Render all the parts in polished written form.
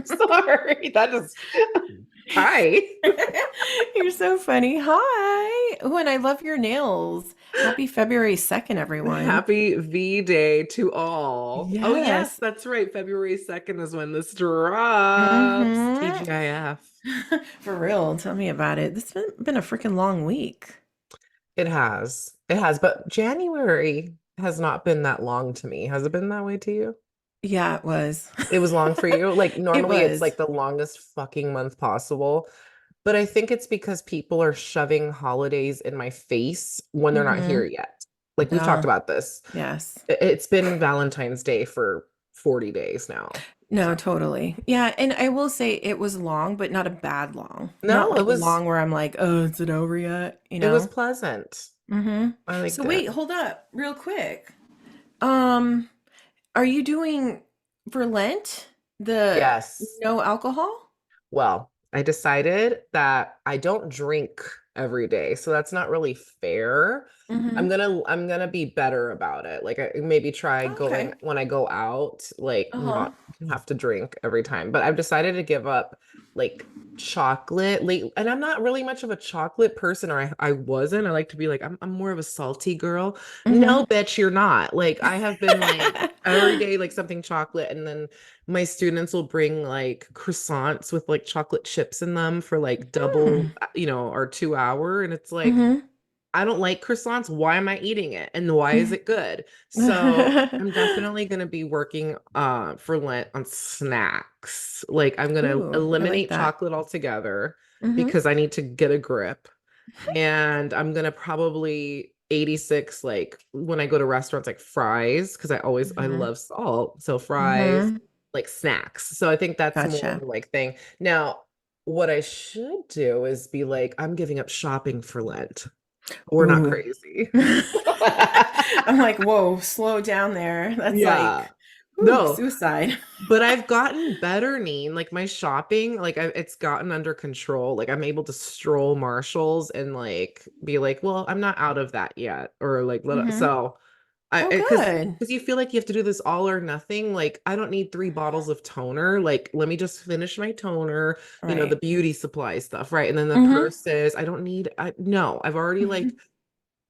Sorry, that just hi. You're so funny. Hi. Oh, and I love your nails. Happy February 2nd, everyone. Happy V Day to all. Oh yes, Yes. that's right. February 2nd is when this drops. Mm-hmm. TGIF. For real. Tell me about it. This has been a freaking long week. It has. It has, but January has not been that long to me. Has it been that way to you? Yeah, it was. It was long for you. Like It normally it's was. like the longest fucking month possible. But I think it's because people are shoving holidays in my face when they're not here Mm-hmm. yet. Like we've talked Oh, about this. yes. It's been Valentine's Day for 40 days now. No, So totally. Yeah, and I will say it was long, but not a bad long. Not no, like long where I'm like, oh, is it over yet? You it was know? pleasant. Mm-hmm. I So liked it. wait, hold up real quick. Um, Are you doing for Lent the Yes. no alcohol? Well, I decided that I don't drink every day, so that's not really fair. Mm-hmm. I'm gonna be better about it. Like I maybe try going Okay. when I go out, like Uh-huh. not have to drink every time. But I've decided to give up like chocolate late, and I'm not really much of a chocolate person, or I wasn't. I like to be like I'm more of a salty girl. Mm-hmm. No, bitch, you're not. Like I have been like every day like something chocolate, and then my students will bring like croissants with like chocolate chips in them for like double, or 2 hour. And it's like, Mm-hmm. I don't like croissants. Why am I eating it? And why is it good? So I'm definitely going to be working for Lent on snacks. Like I'm going to Ooh, I like eliminate that. chocolate altogether Mm-hmm. because I need to get a grip. And I'm going to probably 86 like when I go to restaurants like fries because I Mm-hmm. love salt. So fries, Mm-hmm. like snacks. So I think that's more Gotcha. like thing. Now, what I should do is be like, I'm giving up shopping for Lent. We're not Ooh. crazy. I'm like, whoa, slow down there. That's Yeah. like, whew, No, suicide. but I've gotten better, Neen. Like my shopping, it's gotten under control. Like I'm able to stroll Marshalls and like be like, well, I'm not out of that yet, or like Mm-hmm. so. I Oh, good. because you feel like you have to do this all or nothing. Like I don't need 3 bottles of toner. Like let me just finish my toner. The Right. beauty supply stuff, right? And then the Mm-hmm. purses. I don't need. I no. I've already like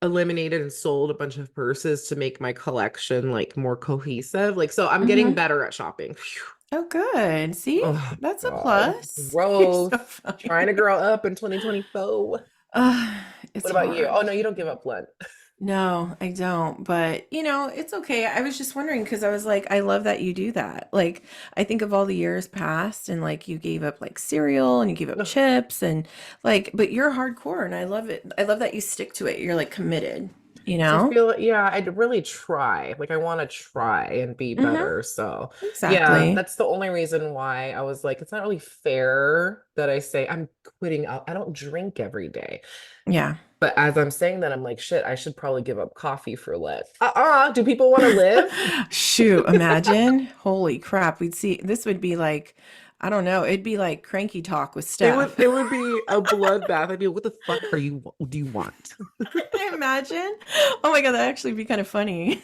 eliminated and sold a bunch of purses to make my collection like more cohesive. Like, so I'm getting Mm-hmm. better at shopping. Phew. Oh, good. See, Oh that's a God. plus. You're so Growth. funny. Trying to grow up in 2024. It's What about you? hard. Oh no, you don't give up blood. No, I don't. But, it's okay. I was just wondering because I was like, I love that you do that. Like, I think of all the years past and like you gave up like cereal and you gave up chips and like, but you're hardcore and I love it. I love that you stick to it. You're like committed, you So I know? feel, yeah, I'd really try. Like I want to try and be Mm-hmm. better. So yeah, Exactly. that's the only reason why I was like, it's not really fair that I say I'm quitting out. I don't drink every day. Yeah. But as I'm saying that, I'm like, shit, I should probably give up coffee for Lent. Do people want to live? Shoot, imagine. Holy crap. We'd see this would be like, I don't know, it'd be like cranky talk with Steph. It would be a bloodbath. I'd be like, what the fuck do you want? Imagine. Oh my God, that'd actually be kind of funny.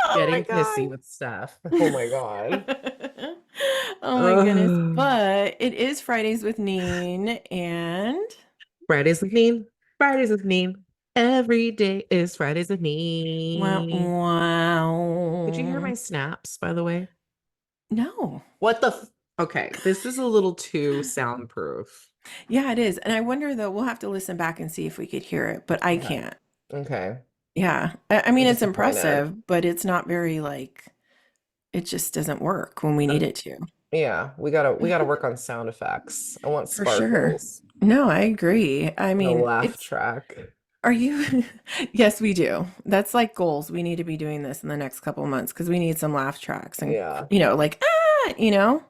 Oh my Getting pissy God. with stuff. Oh my God. Oh my goodness. Ugh. But it is Fridays with Neen and Fridays with Neen. Fridays with Neen. Every day is Fridays with wow, Neen. Did you hear wow. my snaps, by the way? No. What the Okay, this is a little too soundproof. Yeah, it is. And I wonder though, we'll have to listen back and see if we could hear it, but I Okay. can't. Okay. Yeah. I I'm mean, it's disappointed. impressive, but it's not very like, it just doesn't work when we need it to. Yeah, we gotta work on sound effects. I want For sure. sparkles No, I agree. I and a mean, laugh it's, track. are you? Yes, we do. That's like goals. We need to be doing this in the next couple of months because we need some laugh tracks and, Yeah. like, ah, you know?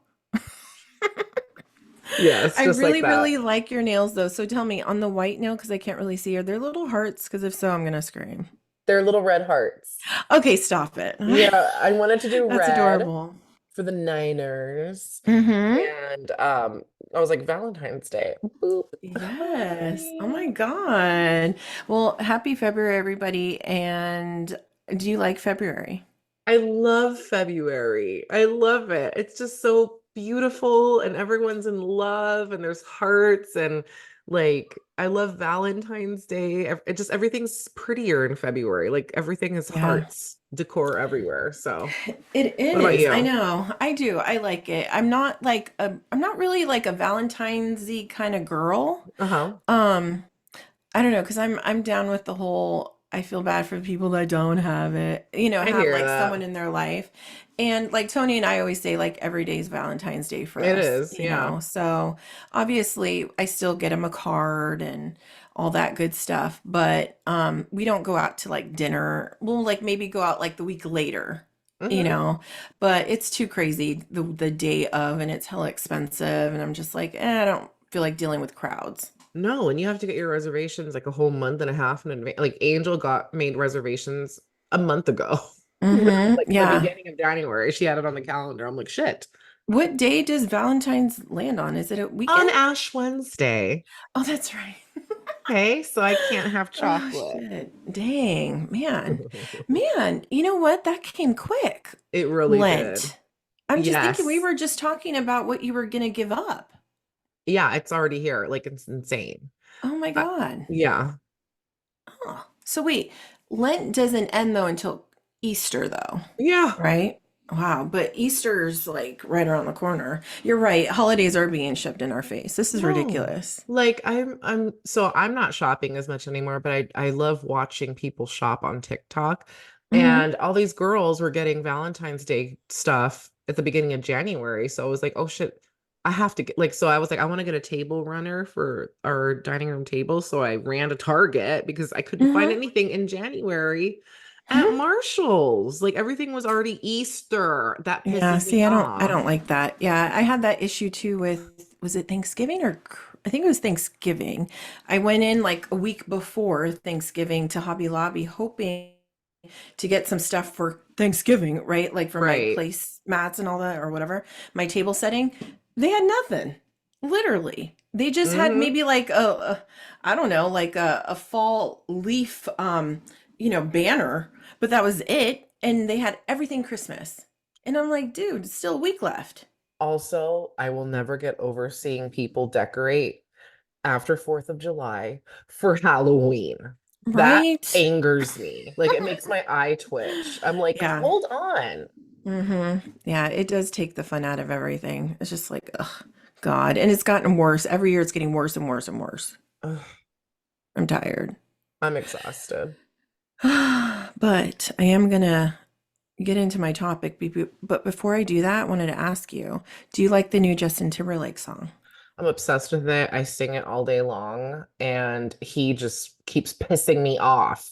Yes, I just like really, that. really like your nails though. So tell me on the white nail, because I can't really see, are there little hearts? Because if so, I'm gonna scream. They're little red hearts. Okay, stop it. Yeah, I wanted to do That's red adorable. for the Niners. Mm-hmm. And I was like Valentine's Day. Boop. Yes. Oh Hi. my God. Well, happy February, everybody. And Do you like February? I love February. I love it. It's just so beautiful and everyone's in love and there's hearts and like I love Valentine's Day. It just everything's prettier in February. Like everything is Yeah. hearts, decor everywhere. So, It what about is. I you? know. I do. I like it. I'm not really like a Valentine's-y kind of girl. Uh-huh. Um, I don't know, because I'm down with the whole I feel bad for the people that don't have it, I have hear like someone that. in their life. And like Tony and I always say, like every day is Valentine's Day for It us, is, yeah. So obviously I still get him a card and all that good stuff, but we don't go out to like dinner. We'll like maybe go out like the week later, you Hmm. know, but it's too crazy the day of and it's hella expensive and I'm just like, I don't feel like dealing with crowds. No, and you have to get your reservations like a whole month and a half in advance. Like Angel got made reservations a month ago. Literally, Mm-hmm. like the Yeah. beginning of January. She had it on the calendar. I'm like, shit. What day does Valentine's land on? Is it a On weekend? Ash Wednesday. Oh, that's right. Okay, so I can't have Oh, chocolate. shit. Dang, man. Man, you know what? That came quick. It really did. Lent. I'm just thinking we Yes. were just talking about what you were going to give up. Yeah, it's already here. Like it's insane. Oh my I, God. yeah. Huh. So wait, Lent doesn't end though until Easter though, Yeah. right? Wow, but Easter's like right around the corner. You're right. Holidays are being shoved in our face. This is No. ridiculous. Like I'm not shopping as much anymore, but I love watching people shop on TikTok. Hmm. And all these girls were getting Valentine's Day stuff at the beginning of January. So I was like, oh shit, I have to get like so I was like, I want to get a table runner for our dining room table. So I ran to Target because I couldn't find Hmm. anything in January at Marshall's. Like everything was already Easter. That Yeah, pisses me see, I off. don't like that. Yeah, I had that issue too with was it Thanksgiving or I think it was Thanksgiving. I went in like a week before Thanksgiving to Hobby Lobby hoping to get some stuff for Thanksgiving, right? Like for my Right. place mats and all that or whatever, my table setting. They had nothing. Literally. They just had Mm-hmm. maybe like I don't know, like a fall leaf banner, but that was it. And they had everything Christmas. And I'm like, dude, it's still a week left. Also, I will never get over seeing people decorate after 4th of July for Halloween. That Right? angers me. Like it makes my eye twitch. I'm like, Yeah. hold on. Yeah, it does take the fun out of everything. It's just like, ugh, God. And it's gotten worse. Every year it's getting worse and worse and worse. Ugh, I'm tired. I'm exhausted. But I am gonna get into my topic. But before I do that, I wanted to ask you, do you like the new Justin Timberlake song? I'm obsessed with it. I sing it all day long, and he just keeps pissing me off.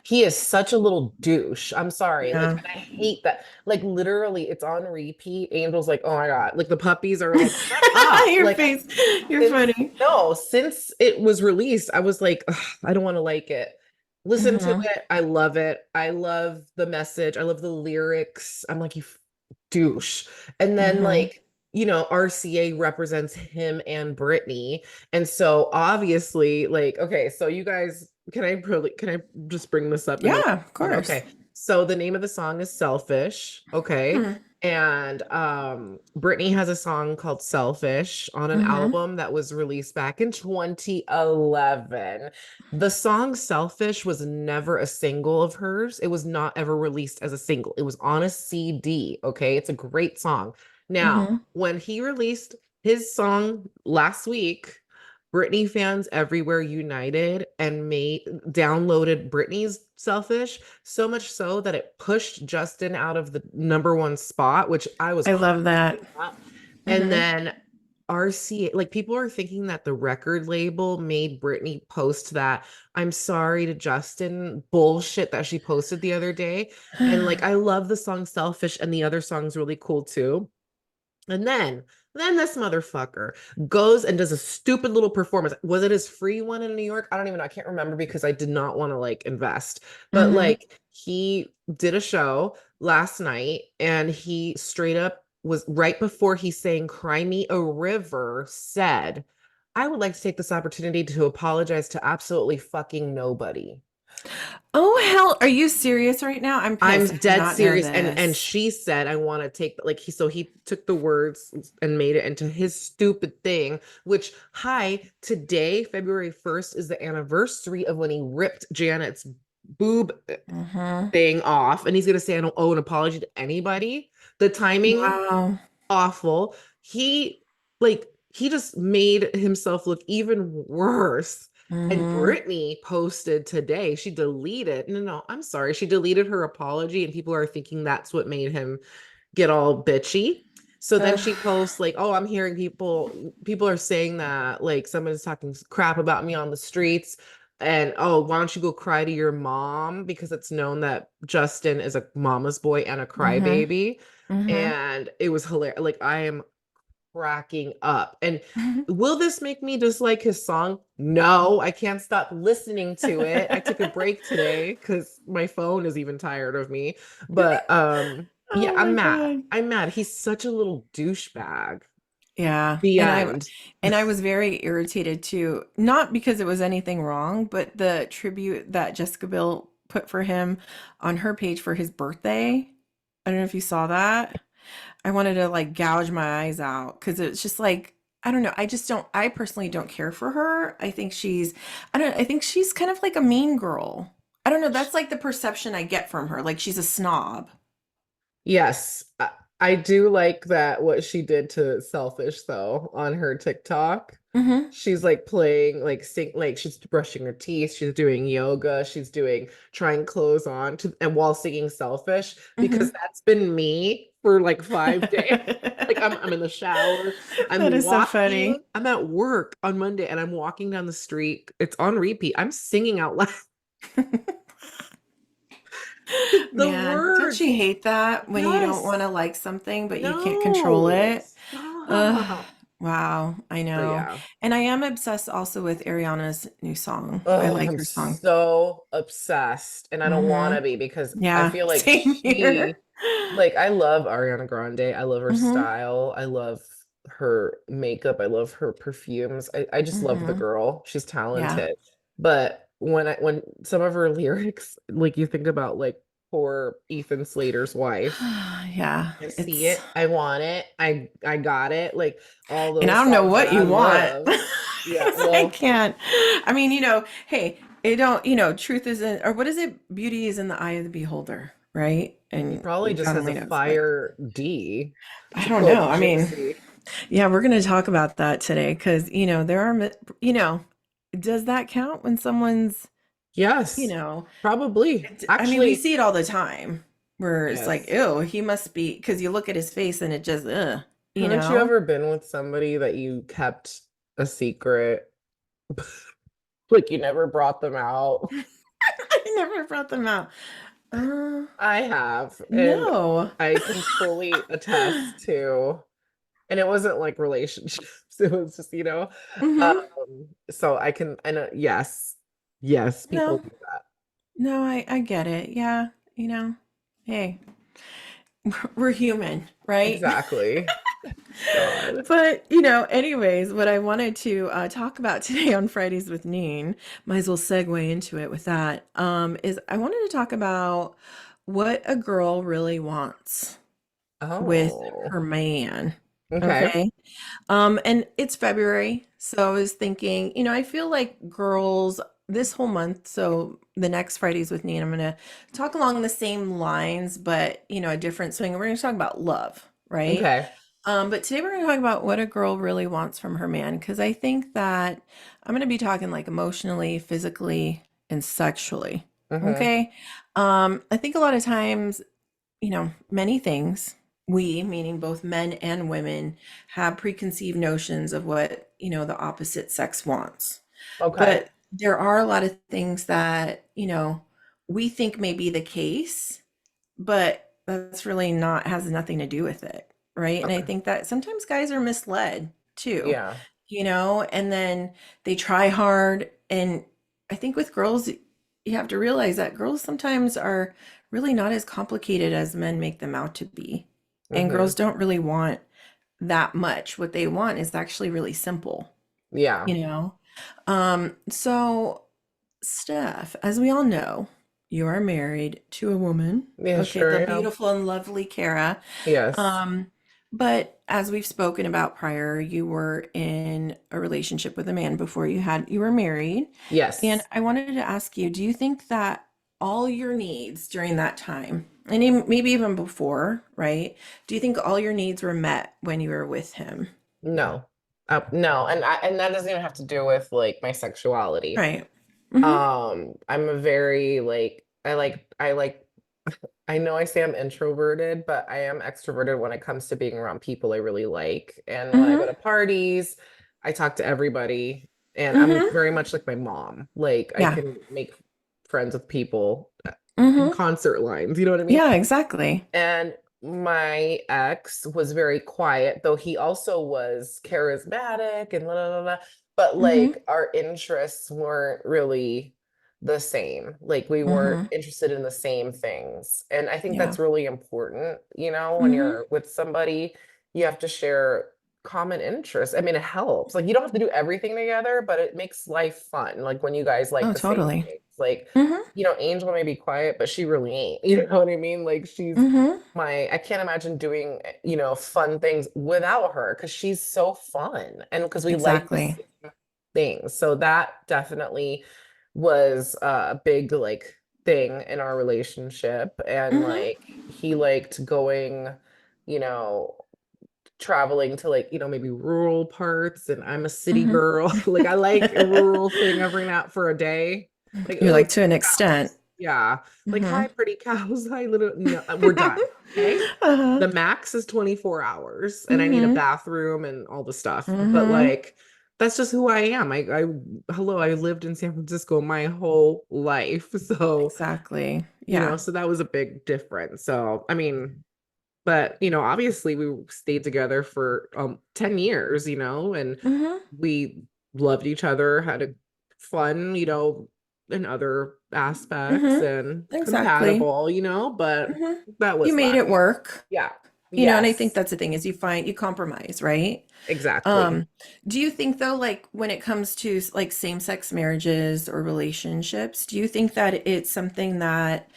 He is such a little douche. I'm sorry. Like, Yeah. and I hate that. Like, literally, it's on repeat. Angel's like, oh my God. Like, the puppies are like, shut up. Your Like, face. You're since, funny. no, since it was released, I was like, "Ugh, I don't want to like it. Listen to Hmm. it. I love it. I love the message. I love the lyrics. I'm like, you douche. And then Hmm. like, RCA represents him and Britney. And so obviously, like, okay, so you guys, can I just bring this up and then Yeah, of course. okay. So the name of the song is Selfish. Okay. Hmm. And Britney has a song called Selfish on an Hmm. album that was released back in 2011. The song Selfish was never a single of hers. It was not ever released as a single. It was on a CD. Okay. It's a great song. Now, Hmm. when he released his song last week, Britney fans everywhere united and made downloaded Britney's Selfish so much so that it pushed Justin out of the #1 spot, which I was I love that. about. And Hmm. then RCA, like people are thinking that the record label made Britney post that I'm sorry to Justin bullshit that she posted the other day. And like I love the song Selfish and the other song's really cool too. And then this motherfucker goes and does a stupid little performance. Was it his free one in New York? I don't even know. I can't remember because I did not want to like invest. But Hmm. like he did a show last night and he straight up was right before he sang Cry Me a River said, I would like to take this opportunity to apologize to absolutely fucking nobody. Oh hell, are you serious right now? I'm pissed. I I'm did dead not know serious. And this. she said, I want to take like he took the words and made it into his stupid thing, which hi, today, February 1st, is the anniversary of when he ripped Janet's boob Mm-hmm. thing off. And he's gonna say, I don't owe an apology to anybody. The timing, Wow. awful. He he just made himself look even worse. And Mm-hmm. Brittany posted today, she deleted, no, I'm sorry, she deleted her apology, and people are thinking that's what made him get all bitchy. So then Ugh. she posts like, "Oh, I'm hearing people are saying that like someone's talking crap about me on the streets, and oh, why don't you go cry to your mom because it's known that Justin is a mama's boy and a Mm-hmm. crybaby." Mm-hmm. And it was hilarious. Like I am cracking up. And will this make me dislike his song? No, I can't stop listening to it. I took a break today because my phone is even tired of me. But yeah, Oh I'm my mad. God. I'm mad. He's such a little douchebag. Yeah. The And I end. and I was very irritated too, not because it was anything wrong, but the tribute that Jessica Biel put for him on her page for his birthday. I don't know if you saw that. I wanted to like gouge my eyes out because it's just like I don't know. I just don't. I personally don't care for her. I think she's. I don't. I think she's kind of like a mean girl. I don't know. That's like the perception I get from her. Like she's a snob. Yes, I do like that what she did to Selfish though on her TikTok. Hmm. She's like playing like she's brushing her teeth, she's doing yoga, she's doing trying clothes on to and while singing Selfish because Hmm. that's been me for like 5 days. Like I'm in the shower, That is so funny. I'm at work on Monday and I'm walking down the street. It's on repeat. I'm singing out loud the Man, don't words. you hate that when you don't want Yes. to like something but you can't control No, it? Ugh, stop. wow, I But know. yeah. And I am obsessed also with Ariana's new song. I Oh, like I'm her song. so obsessed. And I don't want Hmm. to be because I Yeah, feel like same here. I love Ariana Grande. I love her Hmm. style. I love her makeup. I love her perfumes. I just love the Hmm. girl. She's Yeah. talented. But when some of her lyrics, like you think about like poor Ethan Slater's wife. Yeah, I see it's it. I want it. I got it. Like all and I those don't know songs that what I you want. love. Yeah, 'Cause I well, can't. I mean, hey, it don't, truth isn't, or what is it? Beauty is in the eye of the beholder, right? he And probably just God has a only knows, but fire D, I to don't know. quote I mean, Gypsy. yeah, we're going to talk about that today because, there are, does that count when someone's, you Yes, know, probably. I mean, we Actually, see it all the time where it's like, yes. ew, he must be, because you look at his face and it just, you Haven't you know? ever been with somebody that you kept a secret? Like you never brought them out? I never brought them out. Uh, I have, and no. I can fully attest to, and it wasn't like relationships, it was just, Hmm. so I know, yes, yes, people No, do that. no, I get it. Yeah, hey, we're human, right? Exactly. God. But, anyways, what I wanted to talk about today on Fridays with Neen, might as well segue into it with that, is I wanted to talk about what a girl really wants with Oh, her man. okay. Okay. And it's February, so I was thinking, I feel like girls this whole month, so the next Fridays with Neen, I'm gonna talk along the same lines, but a different swing. We're gonna talk about love, right? Okay. But today we're gonna talk about what a girl really wants from her man, because I think that I'm gonna be talking like emotionally, physically, and sexually. Mm-hmm. Okay. I think a lot of times many things, we, meaning both men and women, have preconceived notions of what, the opposite sex wants. Okay. But there are a lot of things that, we think may be the case, but that's really not, has nothing to do with it. Right. And I Okay. think that sometimes guys are misled too, Yeah. and then they try hard. And I think with girls, you have to realize that girls sometimes are really not as complicated as men make them out to be. And Mm-hmm. girls don't really want that much. What they want is actually really simple, Yeah. you know? So Steph, as we all know, you are married to a woman. Yeah, Okay, sure the am. beautiful and lovely Kara. Yes. Um, but as we've spoken about prior, you were in a relationship with a man before you were married. And Yes. I wanted to ask you, do you think that all your needs during that time, and maybe even before, right? Do you think all your needs were met when you were with him? No. No, and that doesn't even have to do with like my sexuality. Right. Mm-hmm. I'm a very I know I say I'm introverted, but I am extroverted when it comes to being around people I really like. And when I go Mm-hmm. to parties, I talk to everybody, and I'm Mm-hmm. very much like my mom. Like I Yeah. can make friends with people in Mm-hmm. concert lines, you know what I mean? Yeah, exactly. And my ex was very quiet, though he also was charismatic and blah, blah, blah, blah. But Mm-hmm. like our interests weren't really the same. Like we weren't Mm-hmm. interested in the same things. And I think Yeah. that's really important, when Mm-hmm. you're with somebody, you have to share common interests. I mean, it helps. Like you don't have to do everything together, but it makes life fun. Like when you guys like Oh, the same totally. things. Like Mm-hmm. Angel may be quiet, but she really ain't. You know what I mean? Like Mm-hmm. I can't imagine doing, fun things without her because she's so fun and because we like the Exactly. same things. So that definitely was a big like thing in our relationship. And Mm-hmm. like he liked going, you know, traveling to like, maybe rural parts, and I'm a city Mm-hmm. girl. Like I like a rural thing every night for a day. Like, You're oh, like to pretty an extent. cows. Yeah. Like, Mm-hmm. hi, pretty cows. Hi, little no, we're done. Okay. Uh-huh. The max is 24 hours and I need a Mm-hmm. bathroom and all the stuff. But Mm-hmm. like that's just who I am. Hello, I lived in San Francisco my whole life. So, Exactly. Yeah. so that was a big difference. So, I mean, but obviously we stayed together for 10 years, and Mm-hmm. we loved each other, had a fun, in other aspects Mm-hmm. and Exactly. compatible, but Mm-hmm. that You was made that. it work. Yeah. And I think Yes. that's the thing is you compromise, right? Exactly. Um, do you think though, like when it comes to like same-sex marriages or relationships, do you think that it's something that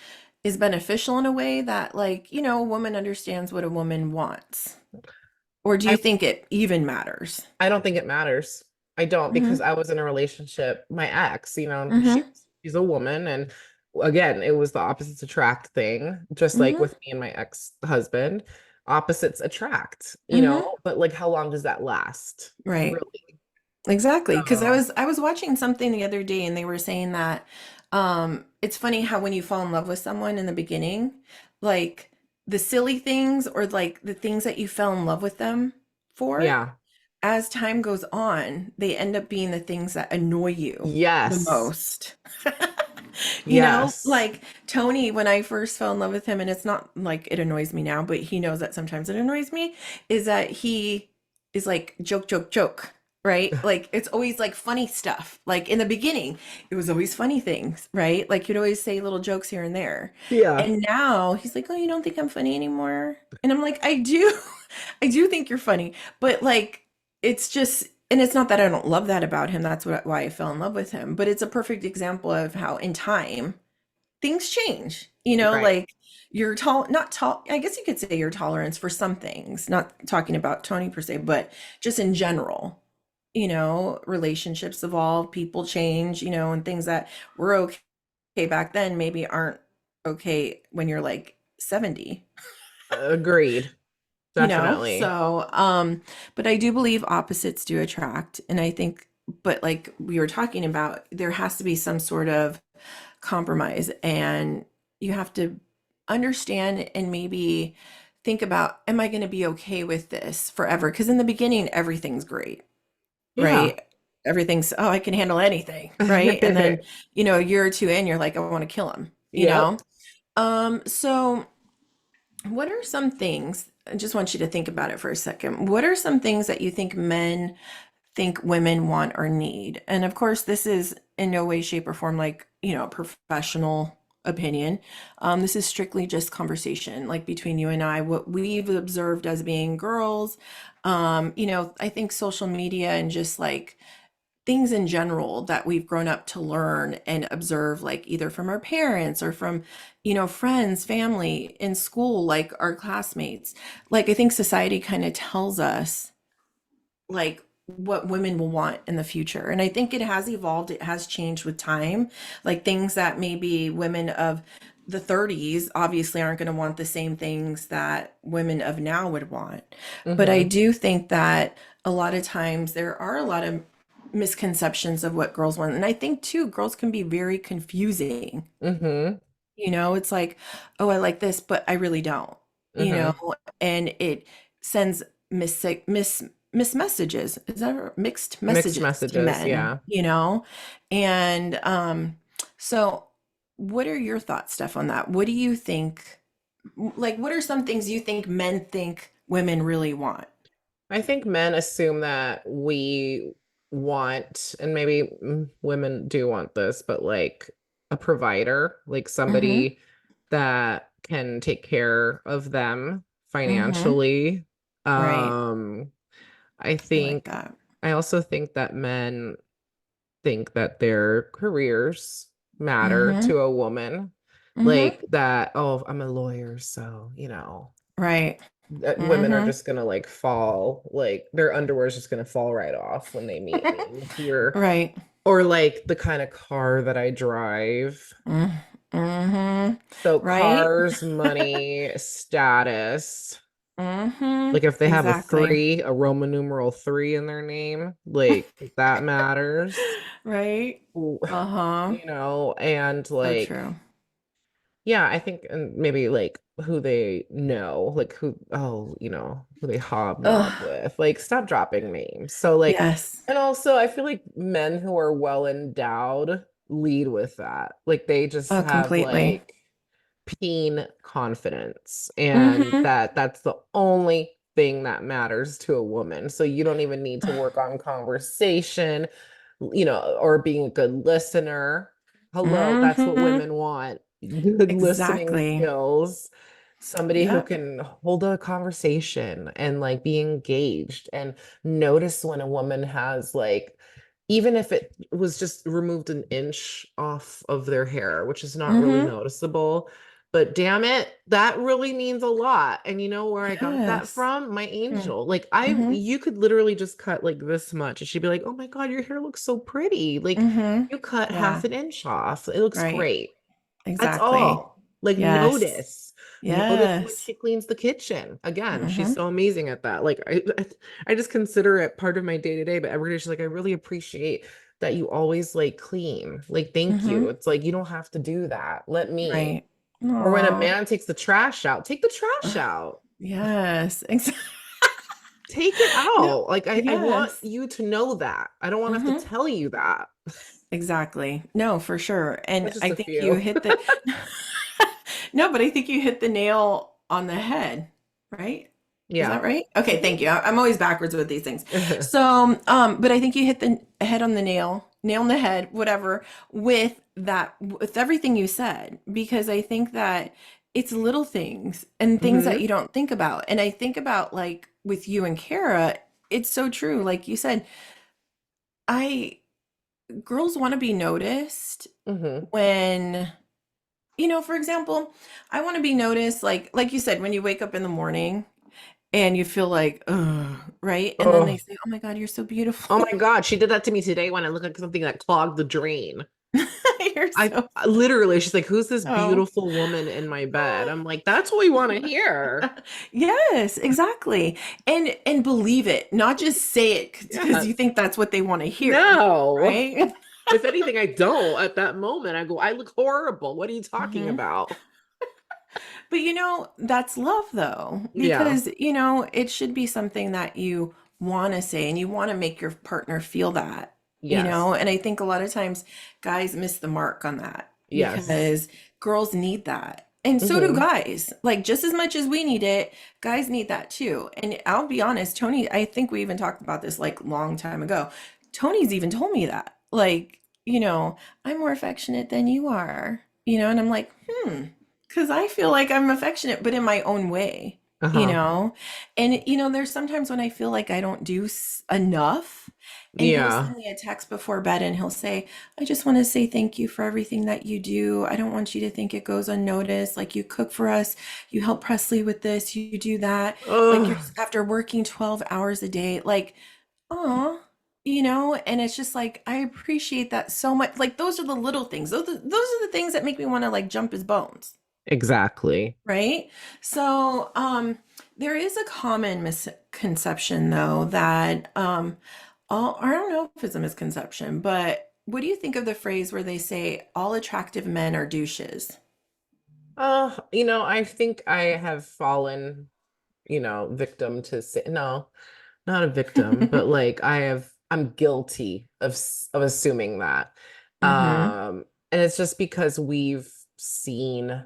is beneficial in a way that like, a woman understands what a woman wants? Or do I you think it even matters? I don't think it matters. I don't because Mm-hmm. I was in a relationship, my ex, Mm-hmm. she's a woman, and again, it was the opposites attract thing, just like Mm-hmm. with me and my ex-husband. Opposites attract, Mm-hmm. but like how long does that last? Right. Really? Exactly. Because I So, was I was watching something the other day and they were saying that it's funny how when you fall in love with someone in the beginning, like the silly things or like the things that you fell in love with them for, yeah. as time goes on, they end up being the things that annoy you the Yes. most. Yes. Like Tony, when I first fell in love with him, and it's not like it annoys me now, but he knows that sometimes it annoys me, is that he is like joke, joke, joke, right? Like it's always like funny stuff. Like in the beginning, it was always funny things, right? Like you'd always say little jokes here and there. Yeah. And now he's like, "Oh, you don't think I'm funny anymore?" And I'm like, "I do. I do think you're funny." But like it's just and it's not that I don't love that about him. That's why I fell in love with him. But it's a perfect example of how in time things change. Right. Like your not tall, I guess you could say your tolerance for some things, not talking about Tony per se, but just in general, relationships evolve, people change, and things that were okay back then maybe aren't okay when you're like 70. Agreed. Definitely. But I do believe opposites do attract. And I think, but like we were talking about, there has to be some sort of compromise. And you have to understand and maybe think about, am I going to be okay with this forever? Because in the beginning, everything's great, Yeah. right? Everything's, oh, I can handle anything, right? And then, a year or two in, you're like, I want to kill him. Yep. So what are some things, I just want you to think about it for a second. What are some things that you think men think women want or need? And of course, this is in no way, shape, or form like, a professional opinion. This is strictly just conversation, like between you and I, what we've observed as being girls. I think social media and just like things in general that we've grown up to learn and observe, like either from our parents or from, friends, family, in school, like our classmates. Like I think society kind of tells us like what women will want in the future. And I think it has evolved, it has changed with time. Like things that maybe women of the 30s obviously aren't going to want the same things that women of now would want. But I Mm-hmm. do think that a lot of times there are a lot of misconceptions of what girls want. And I think too, girls can be very confusing. Mm-hmm. It's like, oh, I like this, but I really don't, you know, Mm-hmm. and it sends miss messages. Is that mixed Mixed messages to messages, men, yeah. And so what are your thoughts, Steph, on that? What do you think, like, what are some things you think men think women really want? I think men assume that we want, and maybe women do want this, but like a provider, like Mm-hmm. somebody that can take care of them Mm-hmm. financially. Right. Um, I I like think, that. I also think that men think that their careers matter Mm-hmm. to a woman. Mm-hmm. Like that, oh, I'm a lawyer, so, Right. that women are Mm-hmm. just gonna like fall, like their underwear is just gonna fall right off when they meet me. Like you're, Right. or like the kind of car that I drive. Mm-hmm. So Right? cars, money, status. Mm-hmm. Like if they have a Exactly. three, a Roman numeral three in their name, like that matters. Right? Ooh, Uh-huh. and So like true. yeah, I think and maybe like who they know, like who they hobnob Ugh. with. Like, stop dropping names. So like, Yes. and also I feel like men who are well endowed lead with that. Like they just Oh, have completely. like peen confidence, and Mm-hmm. that's the only thing that matters to a woman. So you don't even need to work on conversation, or being a good listener. Hello, that's what Mm-hmm. women want. Good listening Exactly. skills. Somebody who Yep. can hold a conversation and like be engaged and notice when a woman has like, even if it was just removed an inch off of their hair, which is not really Mm-hmm. noticeable, but damn it, that really means a lot. And you know where I got that Yes. from? My Mm. angel. Like Mm-hmm. you could literally just cut like this much and she'd be like, "Oh my God, your hair looks so pretty." Like Mm-hmm. you cut Yeah. half an inch off. It looks Right. great. That's Exactly. all. Like Yes. notice when Yes. she cleans the kitchen. Again, she's Mm-hmm. so amazing at that. Like I just consider it part of my day to day, but every day she's like, I really appreciate that you always like clean. Like, thank you. Mm-hmm. It's like, you don't have to do that. Let me. Right. Or when a Oh. man takes the trash out, take the trash out. Yes. Take it No. out. Like I want Yes. you to know that. I don't want to have to Mm-hmm. tell you that. Exactly. No, for sure. And That's just I a think you few. hit the No, but I think you hit the nail on the head, right? Is Yeah. that right? Okay, thank you. Mhm. I'm always backwards with these things. So, but I think you hit the head on the nail on the head, whatever, with that, with everything you said, because I think that it's little things and things that Hmm. you don't think about. And I think about like with you and Kara, it's so true. Like you said, I girls want to be noticed Hmm. when, for example, I want to be noticed like you said, when you wake up in the morning and you feel like, ugh, right? And then they Oh, say, "Oh my God, you're so oh beautiful." my God. She did that to me today when I look like something that clogged the drain. You're so Literally, she's like, "Who's this oh. beautiful woman in my bed?" I'm like, "That's what we want to hear." Yes, exactly. And believe it, not just say it because you Yes. think that's what they want to hear, No. right? If anything, I don't at that moment. I go, I look horrible. What are you talking Mhm. about? But that's love though, Yeah. because it should be something that you want to say and you want to make your partner feel that. Yes. And I think a lot of times guys miss the mark on that Yes. because girls need that. And so do Hmm. guys. Like just as much as we need it, guys need that too. And I'll be honest, Tony, I think we even talked about this like long time ago. Tony's even told me that. Like, I'm more affectionate than you are. And I'm like, hmm. Because I feel like I'm affectionate, but in my own way, you Uh-huh. know? And, there's sometimes when I feel like I don't do enough. And he'll Yeah. send me a text before bed and he'll say, I just want to say thank you for everything that you do. I don't want you to think it goes unnoticed. Like you cook for us, you help Presley with this, you do that. Like you're Oh, after working 12 hours a day. Like, oh, and it's just like I appreciate that so much. Like those are the little things. Those are the things that make me want to like jump his bones. exactly. Right? So, there is a common misconception though that I don't know if it's a misconception, but what do you think of the phrase where they say all attractive men are douches? I think I have fallen, victim to say no, not a victim, but like I'm guilty of assuming that. Mm-hmm. And it's just because we've seen,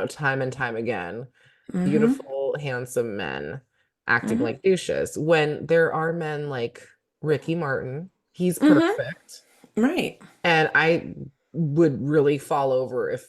time and time again, Mm-hmm. beautiful, handsome men acting Mm-hmm. like douches when there are men like Ricky Martin. He's Mm-hmm. perfect. Right. And I would really fall over if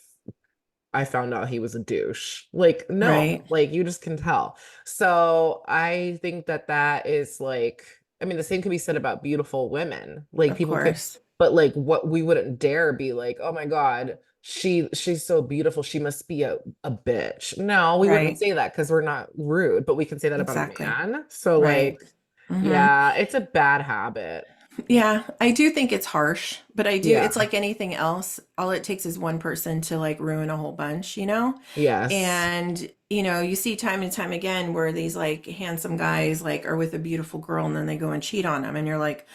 I found out he was a douche. Like, no, Right. like you just can tell. So I think that is like, I mean, the same could be said about beautiful women. Like Of people could, course. but like what we wouldn't dare be like, oh my God, she's so beautiful. She must be a bitch. No, we wouldn't Right. say that because we're not rude, but we can say that about a Exactly. man. So Right. like, Mm-hmm. yeah, it's a bad habit. Yeah, I do think it's harsh, but it's Yeah. like anything else. All it takes is one person to like ruin a whole bunch, you know? Yes. And, you see time and time again where these like handsome guys like are with a beautiful girl and then they go and cheat on them and you're like,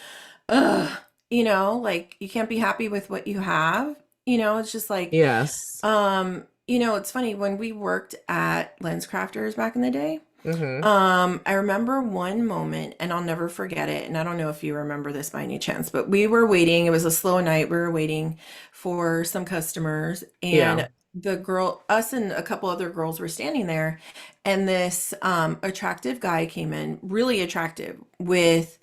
ugh, like you can't be happy with what you have. It's just like, Yes. it's funny when we worked at Lens Crafters back in the day. Mm-hmm. I remember one moment and I'll never forget it. And I don't know if you remember this by any chance, but we were waiting. It was a slow night. We were waiting for some customers Yeah. and us and a couple other girls were standing there. And this attractive guy came in, really attractive, with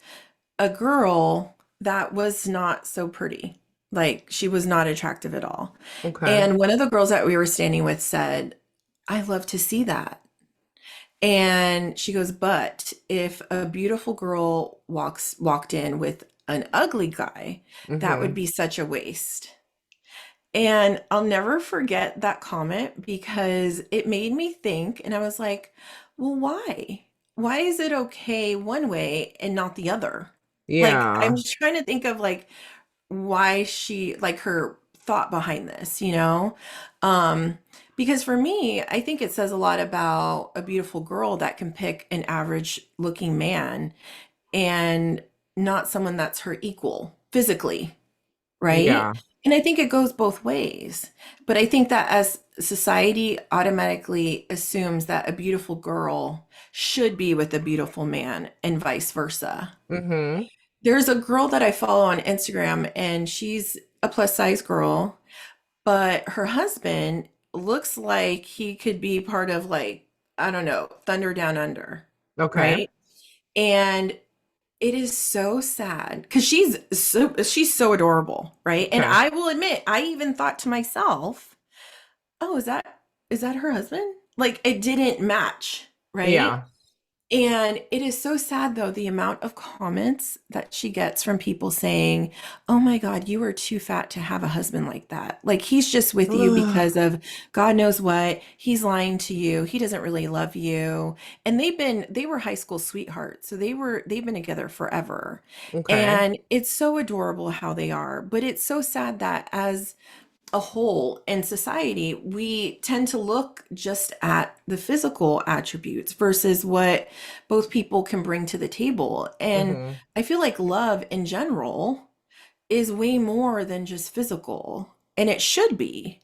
a girl that was not so pretty. Like she was not attractive at all. Okay. And one of the girls that we were standing with said, I love to see that. And she goes, but if a beautiful girl walked in with an ugly guy, that would Mm-hmm. be such a waste. And I'll never forget that comment because it made me think, and I was like, well, why? Why is it okay one way and not the other? Like, I'm Yeah. just trying to think of like why she like her thought behind this. um because for me I think it says a lot about a beautiful girl that can pick an average looking man and not someone that's her equal physically, right? Yeah. And I think it goes both ways, but I think that as society automatically assumes that a beautiful girl should be with a beautiful man and vice versa. Mm-hmm. There's a girl that I follow on Instagram, and she's a plus size girl, but her husband looks like he could be part of like, I don't know, Thunder Down Under, Okay. right? And it is so sad because she's so adorable, right? And Okay. I will admit, I even thought to myself, oh, is that her husband? Like it didn't match, right? Yeah. And it is so sad, though, the amount of comments that she gets from people saying, oh my God, you are too fat to have a husband like that. Like he's just with you Ugh. because of God knows what. He's lying to you. He doesn't really love you. And they were high school sweethearts. So they've been together forever. Okay. And it's so adorable how they are. But it's so sad that as a whole in society, we tend to look just at the physical attributes versus what both people can bring to the table. And Mm-hmm. I feel like love in general is way more than just physical, and it should be.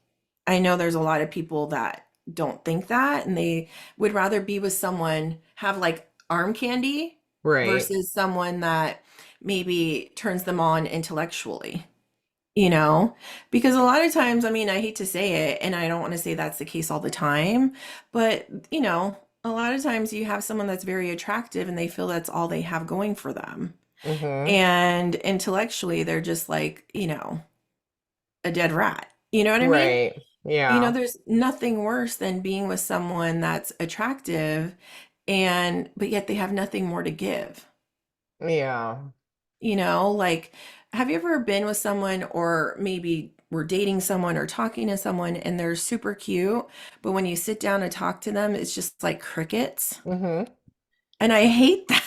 I know there's a lot of people that don't think that, and they would rather be with someone, have like arm candy Right. versus someone that maybe turns them on intellectually you know? Because a lot of times, I mean, I hate to say it, and I don't want to say that's the case all the time, but, a lot of times you have someone that's very attractive and they feel that's all they have going for them. Mm-hmm. And intellectually, they're just like, a dead rat. You know what I mean? Right. Yeah. There's nothing worse than being with someone that's attractive but yet they have nothing more to give. Yeah. Like, have you ever been with someone or maybe were dating someone or talking to someone and they're super cute, but when you sit down and talk to them, it's just like crickets? Mm-hmm. And I hate that.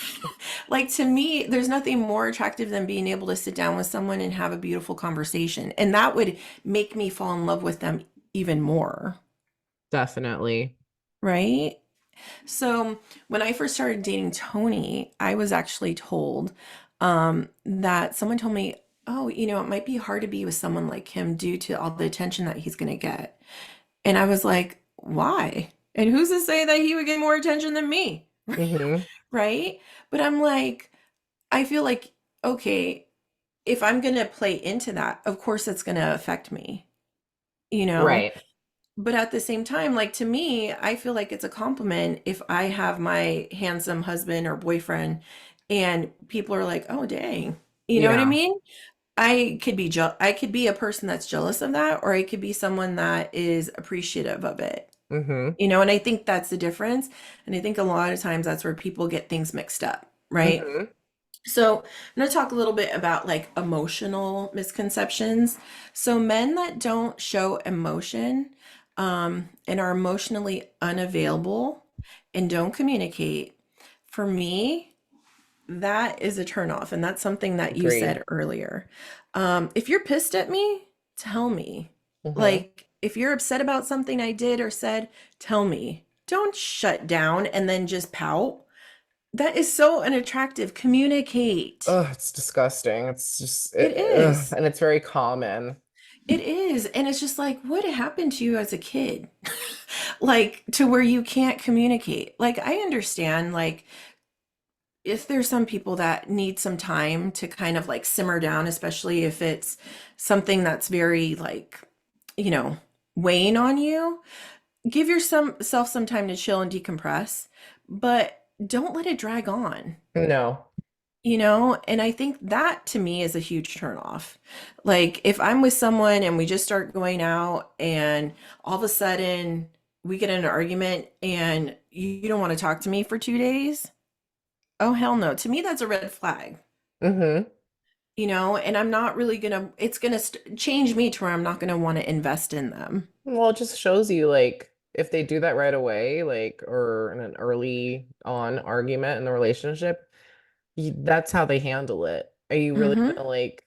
Like, to me, there's nothing more attractive than being able to sit down with someone and have a beautiful conversation. And that would make me fall in love with them even more, Definitely. right? So when I first started dating Tony, I was actually told that someone told me, oh, it might be hard to be with someone like him due to all the attention that he's going to get. And I was like, why? And who's to say that he would get more attention than me? Mm-hmm. Right? But I'm like, I feel like, okay, if I'm going to play into that, of course it's going to affect me, you know? Right. But at the same time, like, to me, I feel like it's a compliment if I have my handsome husband or boyfriend and people are like, "Oh, dang." You know what I Yeah. mean? I could be a person that's jealous of that, or I could be someone that is appreciative of it. Mm-hmm. And I think that's the difference. And I think a lot of times that's where people get things mixed up, right? Mm-hmm. So, I'm going to talk a little bit about like emotional misconceptions. So, men that don't show emotion and are emotionally unavailable and don't communicate, for me, that is a turnoff. And that's something that you Agreed. said earlier. If you're pissed at me, tell me. Mm-hmm. Like, if you're upset about something I did or said, tell me. Don't shut down and then just pout. That is so unattractive. Communicate. Oh, it's disgusting. It's just, It is. and it's very common. It is. And it's just like, what happened to you as a kid? Like, to where you can't communicate. Like, I understand, like, if there's some people that need some time to kind of like simmer down, especially if it's something that's very, like, you know, weighing on you, give yourself some time to chill and decompress, but don't let it drag on. No. And I think that to me is a huge turnoff. Like, if I'm with someone and we just start going out and all of a sudden we get in an argument and you don't want to talk to me for 2 days, oh, hell no. To me, that's a red flag, Mm-hmm. and I'm not really gonna, it's gonna change me to where I'm not gonna want to invest in them. Well, it just shows you like if they do that right away, like or in an early on argument in the relationship, that's how they handle it. Are you really Mm-hmm. gonna like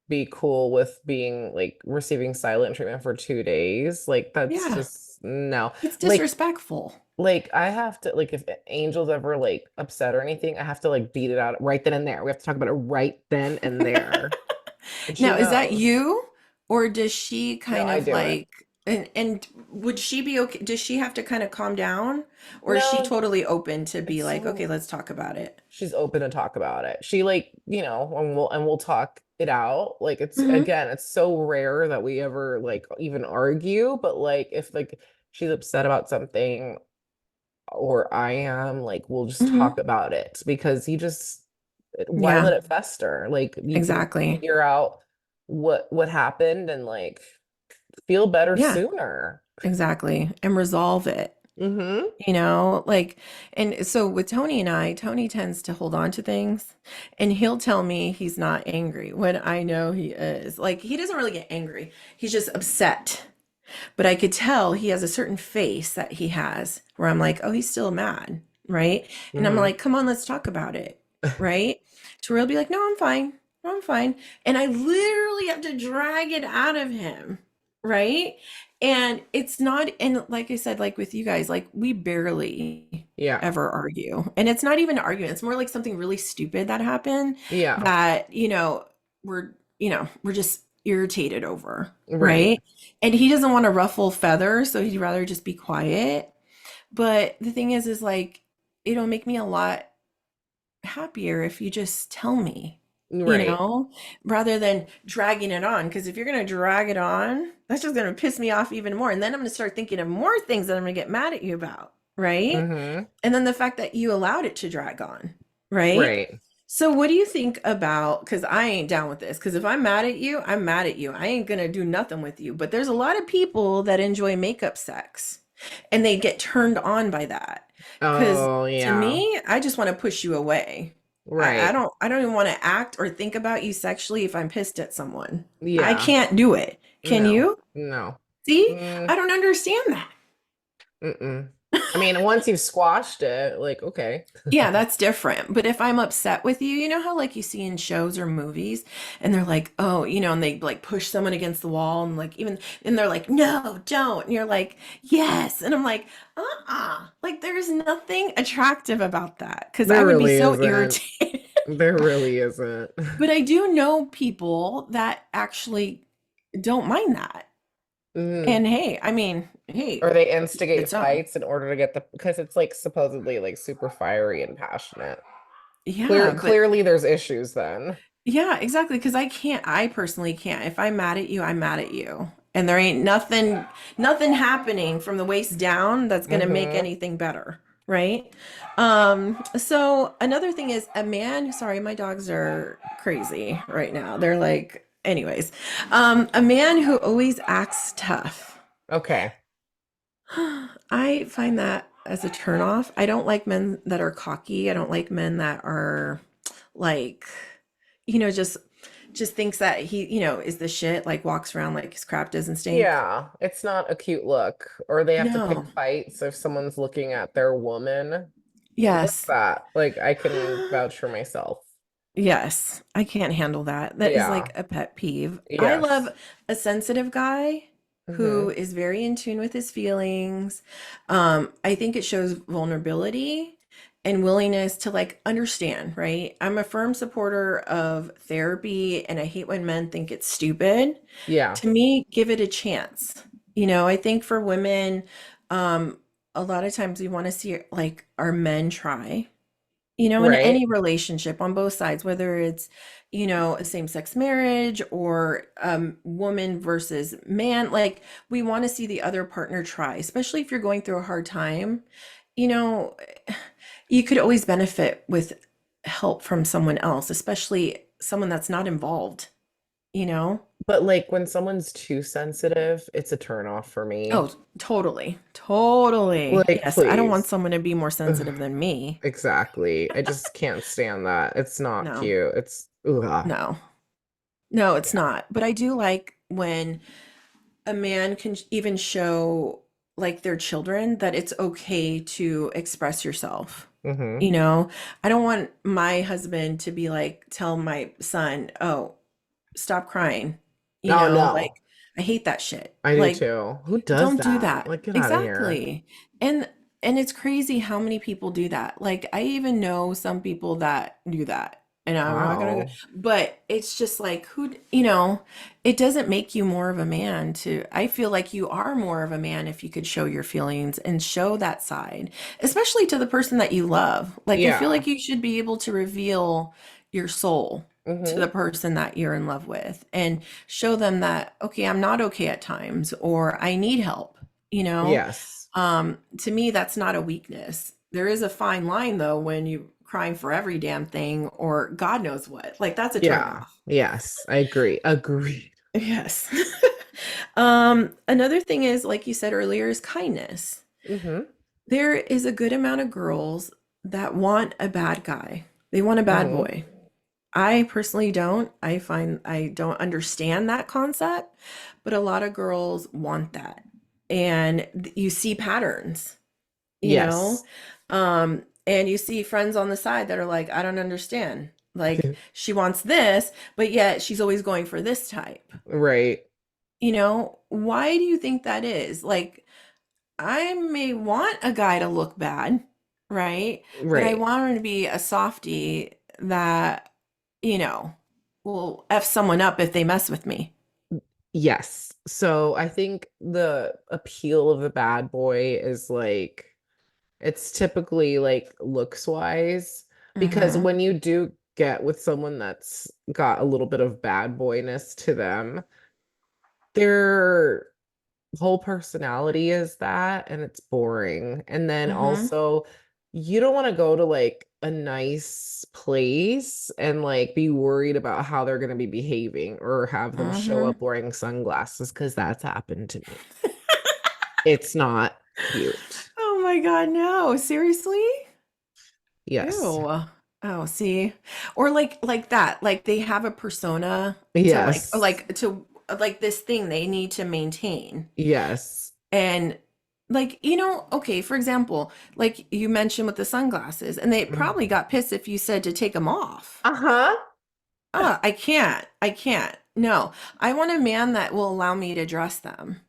be cool with being like receiving silent treatment for 2 days? Like that's Yeah, just no. it's Like disrespectful. I have to like if Angel's ever like upset or anything, I have to like beat it out right then and there. We have to talk about it right then and there. And she Now, is that knows. you, or does she No, kind I of do it. like, and would she be okay? Does she have to kind of calm down, or is she No, totally open to be it's like, okay, so let's talk about it? she's open to talk about it. She like, and we'll talk it out. Like it's Hmm. again, it's so rare that we ever like even argue, but like if like she's upset about something or I am, like we'll just talk Hmm. about it because you just why Yeah, let it fester? Like you can exactly. figure out what happened and like feel better Yeah, sooner. exactly. And resolve it. Mm-hmm. Like, and so with Tony and I, Tony tends to hold on to things and he'll tell me he's not angry when I know he is. Like, he doesn't really get angry, he's just upset. But I could tell he has a certain face that he has where I'm like, oh, he's still mad, right? And I'm Mm-hmm. like, come on, let's talk about it, right? To where he'll be like, no, I'm fine. No, I'm fine. And I literally have to drag it out of him, right? And it's not, and like I said, like with you guys, like we barely Yeah. ever argue. And it's not even an argument, it's more like something really stupid that happened Yeah. that, we're just irritated over, Right. right? And he doesn't want to ruffle feathers, so he'd rather just be quiet. But the thing is like, it'll make me a lot happier if you just tell me, you Right. know, rather than dragging it on. Because if you're going to drag it on, that's just going to piss me off even more. And then I'm going to start thinking of more things that I'm going to get mad at you about. Right. Mm-hmm. And then the fact that you allowed it to drag on. Right. Right. So, what do you think about? Because I ain't down with this. Because if I'm mad at you, I'm mad at you. I ain't going to do nothing with you. But there's a lot of people that enjoy makeup sex and they get turned on by that. Because Oh, to yeah. me, I just want to push you away. I Right. I don't even want to act or think about you sexually if I'm pissed at someone. I Yeah. can't do it. Can No. you? No. See? Mm, I don't understand that. mm-mm. I mean, once you've squashed it, like, okay. Yeah, that's different. But if I'm upset with you, you know how like you see in shows or movies and they're like, oh, and they like push someone against the wall and like even and they're like, no, don't. And you're like, yes. And I'm like, uh-uh. Like there's nothing attractive about that because I There would be really so isn't. irritated. There really isn't. But I do know people that actually don't mind that. Mm. And hey, I mean, hey, Or they to each instigate its own. fights in order to get the, because it's like supposedly like super fiery and passionate. Yeah, but Clearly there's issues then. yeah, exactly. Because I personally can't. If I'm mad at you, I'm mad at you. And there ain't nothing happening from the waist down that's gonna make Mm-hmm. anything better, right? So another thing is a man, sorry, my dogs are crazy right now. They're like, anyways, a man who always acts tough. Okay. I find that as a turnoff. I don't like men that are cocky. I don't like men that are like, just thinks that he, is the shit, like walks around like his crap doesn't stink. Yeah, it's not a cute look. Or they have to pick No. fights if someone's looking at their woman. What's Yes. that? Like, I can vouch for myself. Yes. I can't handle that. That is like Yeah. a pet peeve. I love Yes. a sensitive guy who Mm-hmm. is very in tune with his feelings. I think it shows vulnerability and willingness to like understand, right? I'm a firm supporter of therapy and I hate when men think it's stupid. Yeah. To me, give it a chance. I think for women, um, a lot of times we want to see like our men try, in Right. any relationship on both sides, whether it's, a same-sex marriage or woman versus man, like we want to see the other partner try, especially if you're going through a hard time. You know, you could always benefit with help from someone else, especially someone that's not involved, you know? But like when someone's too sensitive, it's a turn off for me. Oh, totally. Totally. Like, Yes, I don't want please. someone to be more Ugh, sensitive than me. exactly. I just can't stand that. It's not No, cute. It's ugh. no, no, it's Yeah. not. But I do like when a man can even show like their children that it's okay to express yourself. Mm-hmm. You know, I don't want my husband to be like, tell my son, oh, stop crying. Oh Like, no. I hate that shit. I do Like, too. Who does don't do that? that. Like, get out of here. Exactly. And it's crazy how many people do that. Like I even know some people that do that. And I'm not gonna Wow. but it's just like it doesn't make you more of a man to I feel like you are more of a man if you could show your feelings and show that side, especially to the person that you love. Like I feel Yeah. like you should be able to reveal your soul to the Mm-hmm. person that you're in love with and show them that okay, I'm not okay at times or I need help, you know Yes. to me that's not a weakness. There is a fine line though when you crying for every damn thing or god knows what, like that's a turn Yeah. off. Yes. I agree. Agreed. Yes. Another thing is like you said earlier is kindness. Mm-hmm. There is a good amount of girls that want a bad guy. They want a bad Mm-hmm. boy. I personally don't. I find I don't understand that concept, but a lot of girls want that. And you see patterns, you know? Yes. And you see friends on the side that are like, I don't understand. Like, she wants this, but yet she's always going for this type. Right. Why do you think that is? Like, I may want a guy to look bad, right? But I Right. want him to be a softie that, you know, will F someone up if they mess with me. Yes. So I think the appeal of a bad boy is like it's typically like looks wise because Mm-hmm. when you do get with someone that's got a little bit of bad boyness to them, their whole personality is that and it's boring. And then Mm-hmm. also you don't want to go to like a nice place and like be worried about how they're going to be behaving or have them show Mm-hmm. up wearing sunglasses because that's happened to me. It's not cute. Oh my God, no. Seriously? Yes. Ew. Oh, see? Or like that. Like they have a persona to Yes. like this thing they need to maintain. Yes. And like, okay, for example, like you mentioned with the sunglasses, and they probably Mhm. got pissed if you said to take them off. Uh-huh. I can't. I can't. No. I want a man that will allow me to dress them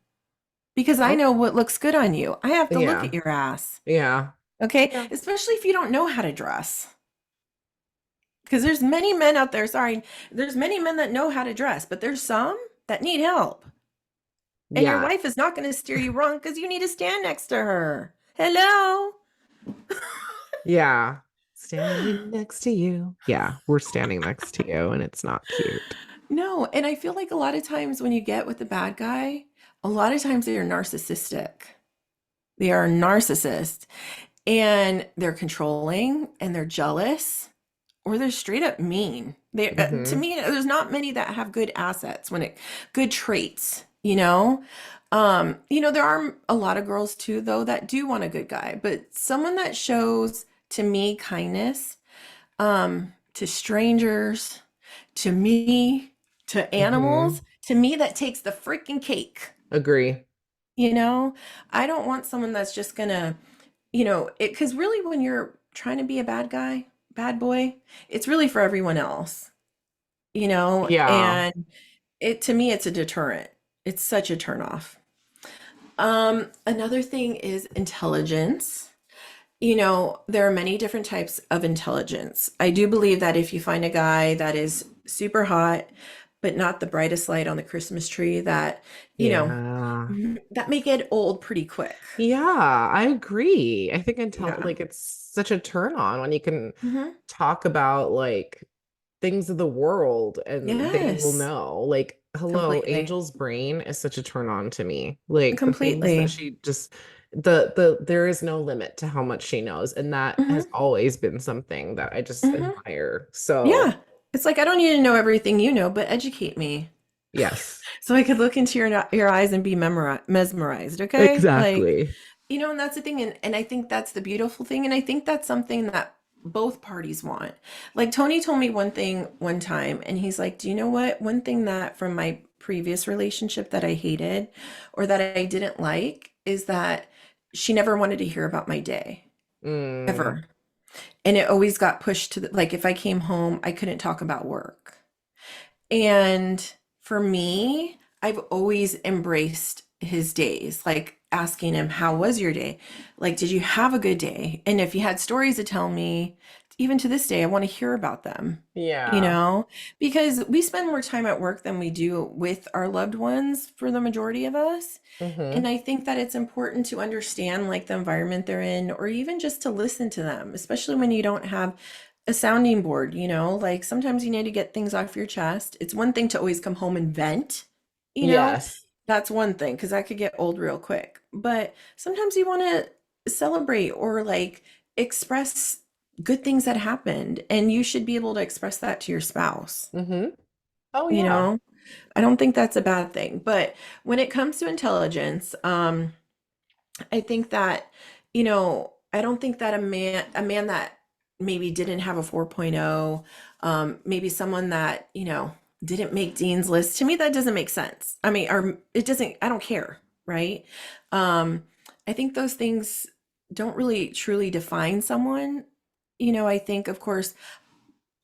because I Oh, know what looks good on you. I have to look at yeah. your ass. Yeah. Okay? Yeah. Especially if you don't know how to dress. Because there's many men out there, sorry, there's many men that know how to dress, but there's some that need help. And your Yeah. wife is not going to steer you wrong because you need to stand next to her. Hello? Yeah. Standing next to you. Yeah, we're standing next to you and it's not cute. No, and I feel like a lot of times when you get with the bad guy, a lot of times they are narcissistic. They are a narcissist and they're controlling and they're jealous or they're straight up mean. They to Hmm. me there's not many that have good assets when it good traits. There are a lot of girls too though that do want a good guy, but someone that shows to me kindness to strangers, to me, to animals, Hmm. to me that takes the freaking cake. Agree. You know, I don't want someone that's just gonna, it because really when you're trying to be a bad guy, bad boy, it's really for everyone else, Yeah. and it to me it's a deterrent. It's such a turnoff. Another thing is intelligence. There are many different types of intelligence. I do believe that if you find a guy that is super hot, but not the brightest light on the Christmas tree, that, you know, Yeah. that may get old pretty quick. Yeah, I agree. I think until Yeah. like it's such a turn on when you can Hmm. talk about like things of the world and they will Yes, know. Like, hello, completely. Angel's brain is such a turn on to me. Like the things that Completely. she just the there is no limit to how much she knows. And that has Hmm. always been something that I just Hmm. admire. So Yeah. It's like I don't need to know everything you know, but educate me. yes, So I could look into your eyes and be mesmerized, okay? Like, exactly. and that's the thing, and I think that's the beautiful thing, and I think that's something that both parties want. Like Tony told me one thing one time, and he's like, "Do you know what? One thing that from my previous relationship that I hated or that I didn't like is that she never wanted to hear about my day, Mm, ever. And it always got pushed to like if I came home, I couldn't talk about work." And for me, I've always embraced his days, like asking him, "How was your day? Like, did you have a good day?" And if he had stories to tell me, even to this day, I want to hear about them, you yeah. know, because we spend more time at work than we do with our loved ones for the majority of us. And Hmm. I think that it's important to understand like the environment they're in, or even just to listen to them, especially when you don't have a sounding board, like sometimes you need to get things off your chest. It's one thing to always come home and vent, you know, Yes. that's one thing because that could get old real quick. But sometimes you want to celebrate or like express good things that happened, and you should be able to express that to your spouse, Hmm. Oh you yeah. know? I don't think that's a bad thing. But when it comes to intelligence, I think that, I don't think that a man that maybe didn't have a 4.0, maybe someone that, didn't make Dean's List, to me, that doesn't make sense. I mean, or it doesn't, I don't care, right? Um, I think those things don't really truly define someone. I think, of course,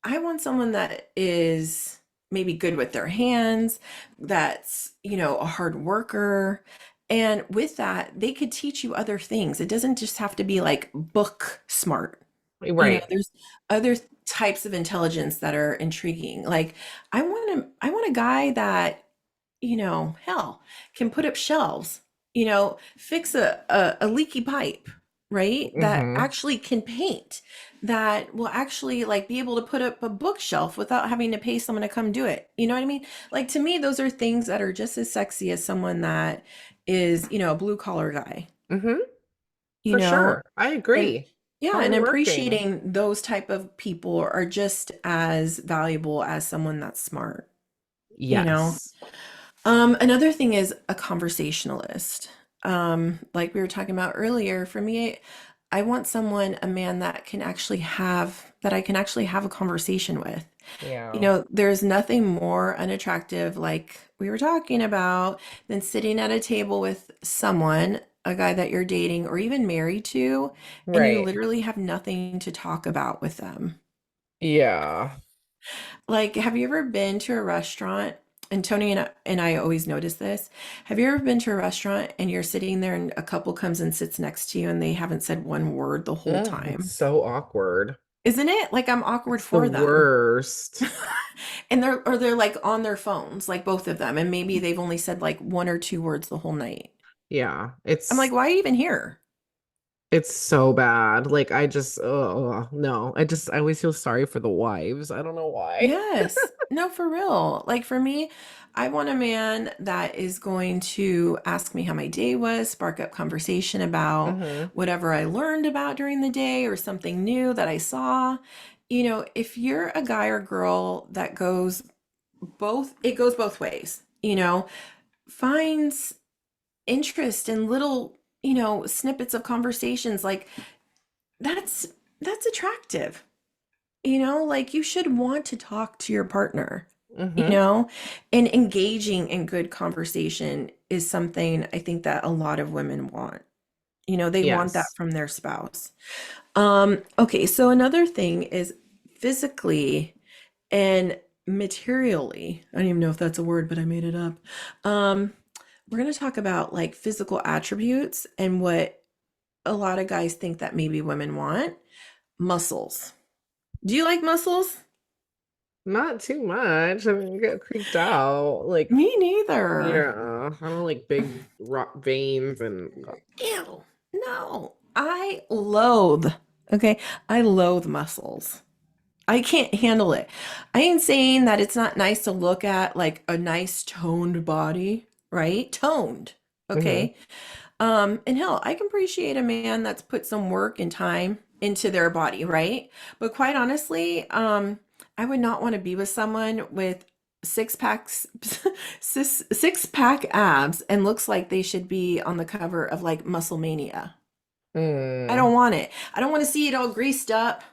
I want someone that is maybe good with their hands, that's, a hard worker. And with that, they could teach you other things. It doesn't just have to be like book smart. Right. There's other types of intelligence that are intriguing. Like I want a guy that hell, can put up shelves, fix a leaky pipe, right? That Hmm. actually can paint, that will actually like be able to put up a bookshelf without having to pay someone to come do it. You know what I mean? Like to me, those are things that are just as sexy as someone that is, a blue collar guy, Hmm. you For know? sure. I And agree. yeah, and Hardworking. appreciating those type of people are just as valuable as someone that's smart, you know? Yes. Another thing is a conversationalist. Like we were talking about earlier, for me, I want someone, a man that can actually have, that I can actually have a conversation with. You Yeah. know, there's nothing more unattractive, like we were talking about, than sitting at a table with someone, a guy that you're dating or even married to, and you Right. literally have nothing to talk about with them. Yeah. Like, have you ever been to a restaurant? And Tony and I always notice this. Have you ever been to a restaurant and you're sitting there and a couple comes and sits next to you and they haven't said one word the whole It's time? so awkward. Isn't it? Like I'm awkward It's the for them. worst. And they're like on their phones, like both of them, and maybe they've only said like one or two words the whole night. Yeah. I'm like, why are you even here? It's so bad. Like I just oh no. I always feel sorry for the wives. I don't know why. Yes. No, for real. Like for me, I want a man that is going to ask me how my day was, spark up conversation about Hmm. whatever I learned about during the day or something new that I saw. You know, if you're a guy or girl that goes both, it goes both ways, you know, finds interest in little, you know, snippets of conversations, like that's that's attractive. You know, like you should want to talk to your partner, you Hmm. know, and engaging in good conversation is something I think that a lot of women want. You know, they want that Yes. from their spouse. Okay, so another thing is physically and materially. I don't even know if that's a word, but I made it up. Um, we're going to talk about like physical attributes and what a lot of guys think that maybe women want. Muscles. Do you like muscles? Not too much. I mean, I get creeped out. Like, Me neither. yeah, I don't like big rock veins and Ew. No. I loathe. Okay. I loathe muscles. I can't handle it. I ain't saying that it's not nice to look at like a nice toned body, right? Toned. hmm. Okay. And hell, I can appreciate a man that's put some work and time into their body, right? But quite honestly, I would not want to be with someone with six packs, six pack abs and looks like they should be on the cover of like Muscle Mania. I don't Mm. want it. I don't want to see it all greased up,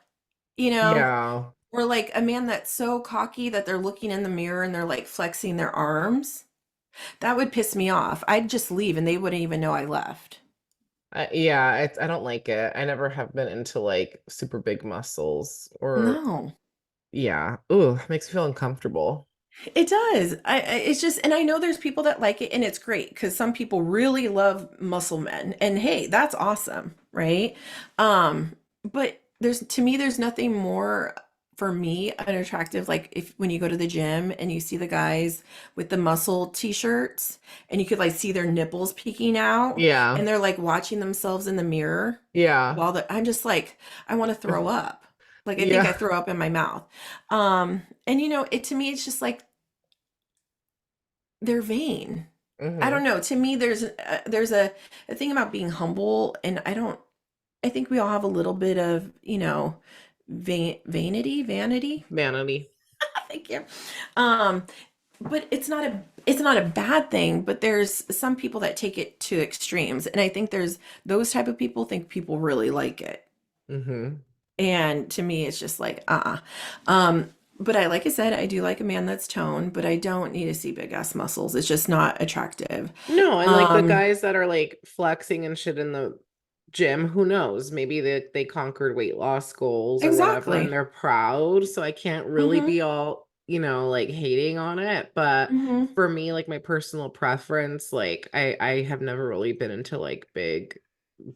you know, Yeah. or like a man that's so cocky that they're looking in the mirror and they're like flexing their arms. That would piss me off. I'd just leave and they wouldn't even know I left. Yeah, I don't like it. I never have been into like super big muscles or No. yeah. Ooh, makes me feel uncomfortable. It does. It's just, and I know there's people that like it, and it's great because some people really love muscle men, and hey, that's awesome, right? But there's to me, there's nothing more for me unattractive. Like if when you go to the gym and you see the guys with the muscle t-shirts, and you could like see their nipples peeking out, Yeah. and they're like watching themselves in the mirror Yeah. while I'm just like, I want to throw up. Like I think I Yeah. throw up in my mouth. And you know, it to me, it's just like they're vain. I don't Hmm. know. To me, there's a thing about being humble, and I don't. I think we all have a little bit of you know, vanity. Vanity. Thank you. Um, but it's not a bad thing. But there's some people that take it to extremes, and I think there's those type of people think people really like it. Hmm. And to me, it's just like, but I, like I said, I do like a man that's toned, but I don't need to see big ass muscles. It's just not attractive. No, and like the Um, guys that are like flexing and shit in the gym, who knows? Maybe they conquered weight loss goals or whatever and exactly. they're proud. So I can't really Mm-hmm. be all, like hating on it. But Mm-hmm. for me, like my personal preference, like I have never really been into like big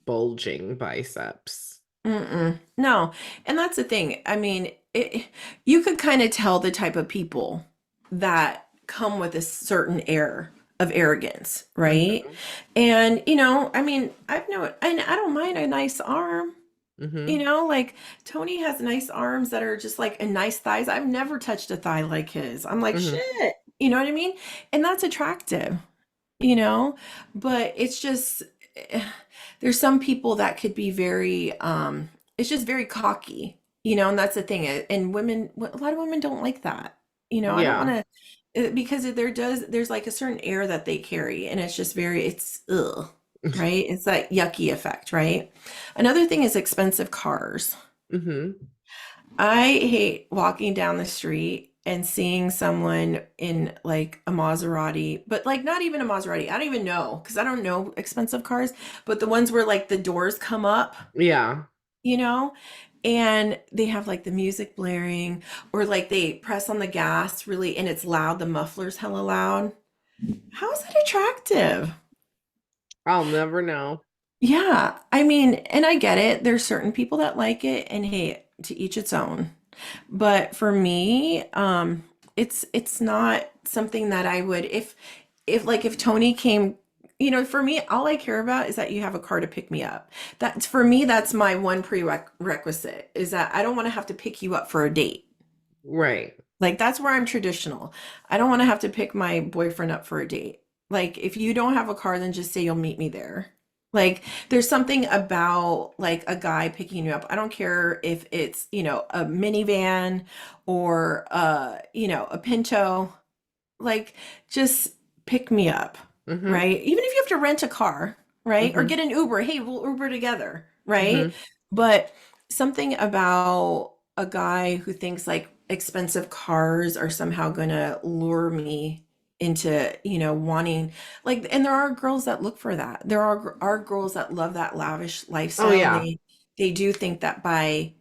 bulging biceps. Mm-mm. No. And that's the thing. I mean, you could kind of tell the type of people that come with a certain air of arrogance, right? Hmm. And, you know, I mean, and I don't mind a nice arm. You Hmm. know, like Tony has nice arms that are just like and nice thighs. I've never touched a thigh like his. I'm like, Hmm. shit. You know what I mean? And that's attractive, you know? But it's just eh, there's some people that could be very it's just very cocky, you know, and that's the thing. And women a lot of women don't like that. You know, I don't want Yeah. to because there's like a certain air that they carry and it's just very it's ugh. right? It's that yucky effect, right? Another thing is expensive cars. Hmm. I hate walking down the street and seeing someone in like a Maserati, but like not even a Maserati. I don't even know because I don't know expensive cars, but the ones where like the doors come up, Yeah. you know, and they have like the music blaring or like they press on the gas really and it's loud, the muffler's hella loud. How is that attractive? I'll never know. Yeah, I mean, and I get it. There's certain people that like it, and hey, to each its own. But for me, it's not something that I would if like if Tony came, for me, all I care about is that you have a car to pick me up. That's for me, that's my one prerequisite is that I don't want to have to pick you up for a date. Right. Like that's where I'm traditional. I don't want to have to pick my boyfriend up for a date. Like if you don't have a car, then just say you'll meet me there. Like there's something about like a guy picking you up. I don't care if it's, a minivan or a Pinto. Like just pick me up, Hmm. right? Even if you have to rent a car, right? Or Hmm. get an Uber. Hey, we'll Uber together, right? Hmm. But something about a guy who thinks like expensive cars are somehow going to lure me into, wanting like and there are girls that look for that. There are girls that love that lavish Oh lifestyle and yeah. they do think that by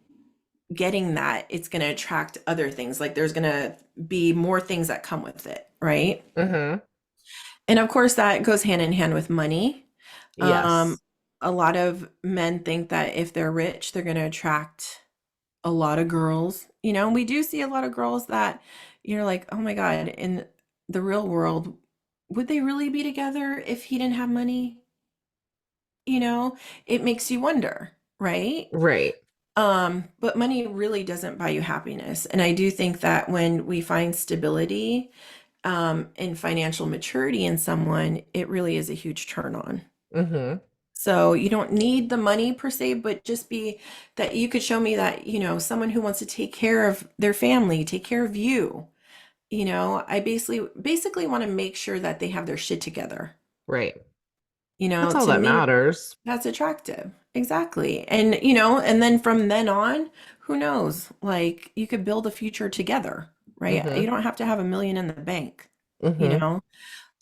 getting that it's going to attract other things. Like there's going to be more things that come with it, right? Hmm. And of course, that goes hand in hand with money. Um, Yes. a lot of men think that if they're rich, they're going to attract a lot of girls. We do see a lot of girls that you're like, oh my God, in the real world, would they really be together if he didn't have money? You know, it makes you wonder, right? Right. But money really doesn't buy you happiness. And I do think that when we find stability, and financial maturity in someone, it really is a huge turn on. Hmm. So you don't need the money per se, but just be that you could show me that, someone who wants to take care of their family, take care of you. I basically want to make sure that they have their shit together. Right. That's all To that me, matters. that's attractive. Exactly. And, and then from then on, who knows? Like you could build a future together, right? You Hmm. don't have to have a million in the bank, you Hmm. know?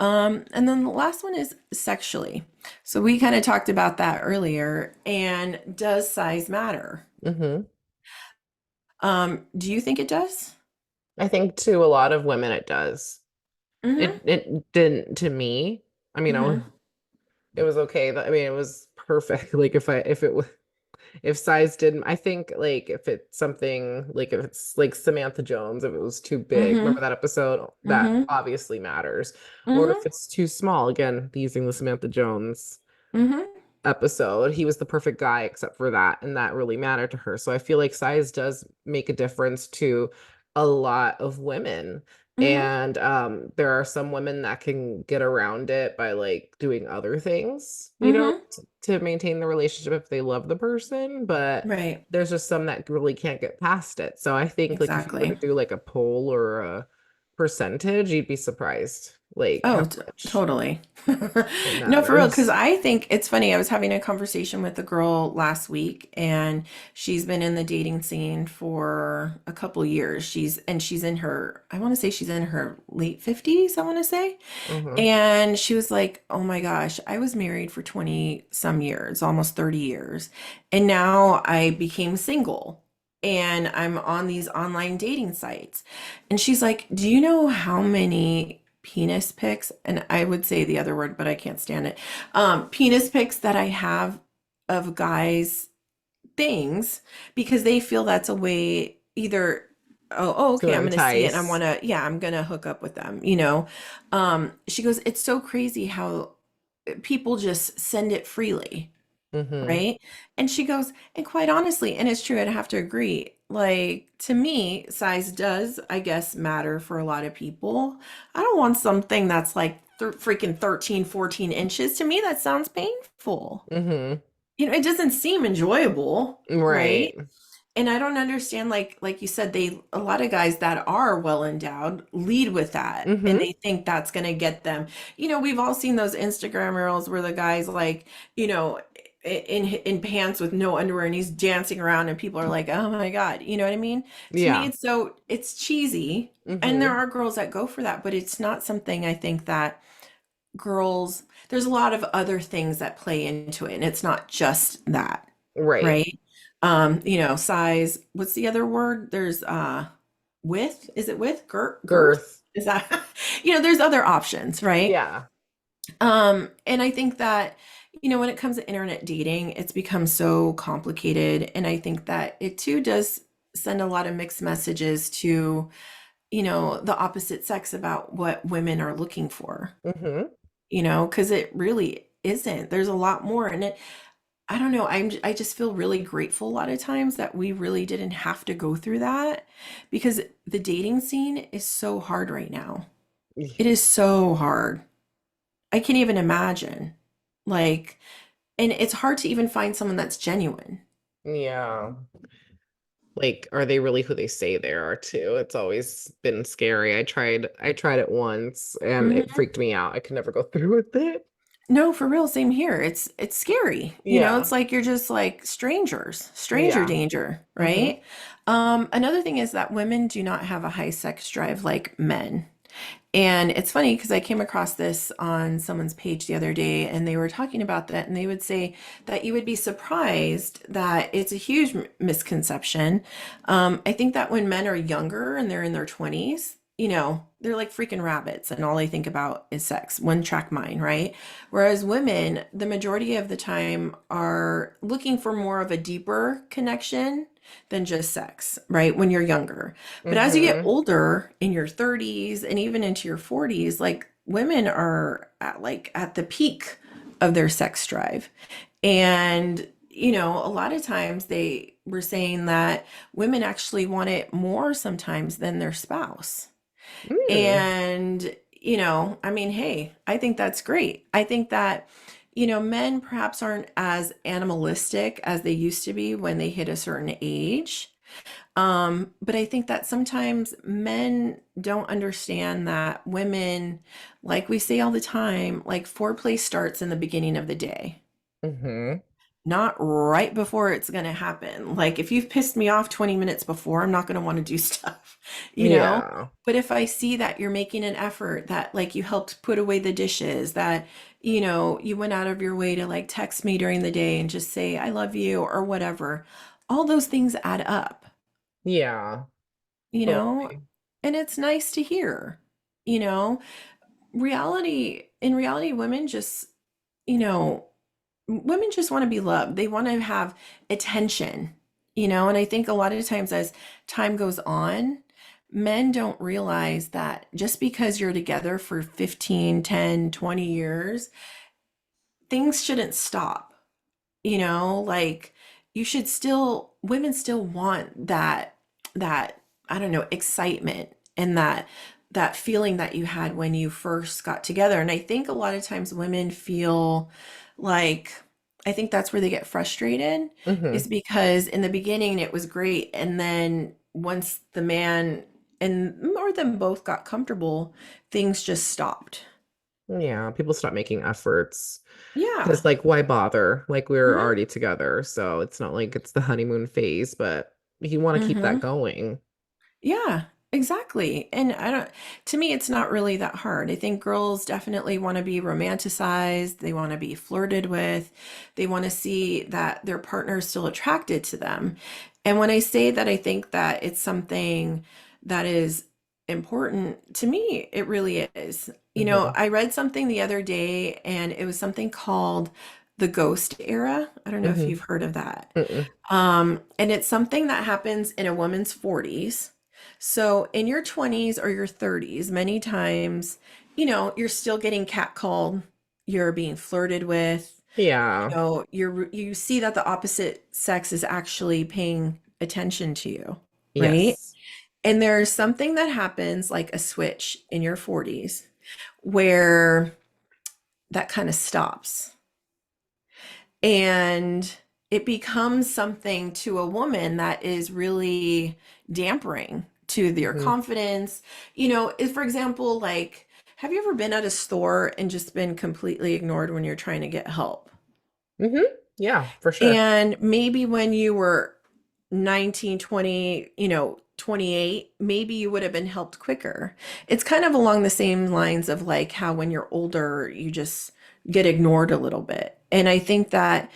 And then the last one is sexually. So we kind of talked about that earlier. And does size matter? Hmm. Do you think it does? I think to a lot of women it does. Mm-hmm. It didn't to me. I mean, Mm-hmm. it was okay. I mean, it was perfect. Like if it was if size didn't, I think like if it's something like if it's like Samantha Jones, if it was too big, remember Mm-hmm. that episode? That Mm-hmm. obviously matters. Or if Mm-hmm. it's too small, again, using the Samantha Jones Mm-hmm. episode, he was the perfect guy except for that, and that really mattered to her. So I feel like size does make a difference to a lot of women. Mm-hmm. And there are some women that can get around it by like doing other things, Mm-hmm. to maintain the relationship if they love the person, but Right. there's just some that really can't get past it. So I think like if you were to Exactly. do like a poll or a percentage, you'd be surprised like how Oh, much totally. it No, for real, because matters. I think it's funny. I was having a conversation with a girl last week, and she's been in the dating scene for a couple years. She's in her, I want to say she's in her late 50s, I want to say. Hmm. And she was like, "Oh my gosh, I was married for 20 some years, almost 30 years. And now I became single and I'm on these online dating sites." And she's like, "Do you know how many penis pics?" And I would say the other word, but I can't stand it. Penis pics that I have of guys' things because they feel that's a way either To okay, I'm gonna see it and I entice. wanna, yeah, I'm gonna hook up with them, she goes, it's so crazy how people just send it freely, Hmm. right? And she goes, and quite honestly, and it's true, I'd have to agree, like to me size does, I guess, matter for a lot of people. I don't want something that's like freaking 13, 14 inches. To me that sounds painful. Hmm. It doesn't seem enjoyable, Right. right? And I don't understand, like you said, they a lot of guys that are well endowed lead with that, and Mm-hmm. they think that's gonna get them. We've all seen those Instagram reels where the guy's like, in pants with no underwear, and he's dancing around, and people are like, "Oh my God," you know what I mean? To me, Yeah. it's cheesy, and there Mm-hmm. are girls that go for that, but it's not something I think that girls. There's a lot of other things that play into it, and it's not just that, Right. right? Size, what's the other word? There's width, is it width? Girth? Girth. Is that there's other options, right? Yeah. And I think that, when it comes to internet dating, it's become so complicated. And I think that it too does send a lot of mixed messages to, the opposite sex about what women are looking for, Mm-hmm. because it really isn't. There's a lot more. And I don't know. I just feel really grateful a lot of times that we really didn't have to go through that, because the dating scene is so hard right now. It is so hard. I can't even imagine. Like, and it's hard to even find someone that's genuine. Yeah. Like, are they really who they say they are too? It's always been scary. I tried it once and it Mhm. freaked me out. I could never go through with it. No, for real, same here. It's scary. It's Yeah. like you're just like strangers, stranger Yeah. danger, Mm-hmm. right? Another thing is that women do not have a high sex drive like men. And it's funny because I came across this on someone's page the other day, and they were talking about that, and they would say that you would be surprised that it's a huge misconception. I think that when men are younger and they're in their 20s, they're like freaking rabbits, and all they think about is sex, one track mind, right? Whereas women, the majority of the time, are looking for more of a deeper connection than just sex, right? When you're younger. But as you get Mm-hmm. older in your 30s and even into your 40s, like women are at the peak of their sex drive. And a lot of times they were saying that women actually want it more sometimes than their spouse. Mm. And, I mean, hey, I think that's great. I think that, men perhaps aren't as animalistic as they used to be when they hit a certain age. But I think that sometimes men don't understand that women, like we say all the time, like foreplay starts in the beginning of the day, Mm-hmm. not right before it's going to happen. Like if you've pissed me off 20 minutes before, I'm not going to want to do stuff, you know? Yeah. But if I see that you're making an effort, that like you helped put away the dishes, that, you went out of your way to like text me during the day and just say, I love you or whatever, all those things add up, Yeah. you know? Totally. And it's nice to hear, you know? In reality, you know, women just want to be loved. They want to have attention, and I think a lot of times as time goes on, men don't realize that just because you're together for 15, 10, 20 years, things shouldn't stop. Like women still want that I don't know, excitement, and that feeling that you had when you first got together. And I think a lot of times women feel like, I think that's where they get frustrated, Mm-hmm. is because in the beginning it was great, and then once the man and or them both got comfortable, things just stopped. Yeah. People stop making efforts because, Yeah. like, why bother? Like, we're Hmm. already together. So it's not like it's the honeymoon phase, but you want to keep that Hmm. going. Yeah, exactly. And to me, it's not really that hard. I think girls definitely want to be romanticized. They want to be flirted with. They want to see that their partner is still attracted to them. And when I say that, I think that it's something that is important to me, it really is. Mm-hmm. I read something the other day, and it was something called the ghost era. I don't know if Mm-hmm. you've heard of that. Mm-mm. And it's something that happens in a woman's 40s. So in your 20s or your 30s, many times, you're still getting catcalled, you're being flirted with, Yeah. you see that the opposite sex is actually paying attention to you, right? Yes. And there's something that happens like a switch in your 40s where that kind of stops. And it becomes something to a woman that is really dampering to their Hmm. confidence. You know, if, for example, like, have you ever been at a store and just been completely ignored when you're trying to get help? Hmm. Yeah, for sure. And maybe when you were 19, 20, 28, maybe you would have been helped quicker. It's kind of along the same lines of like how when you're older, you just get ignored a little bit. And I think that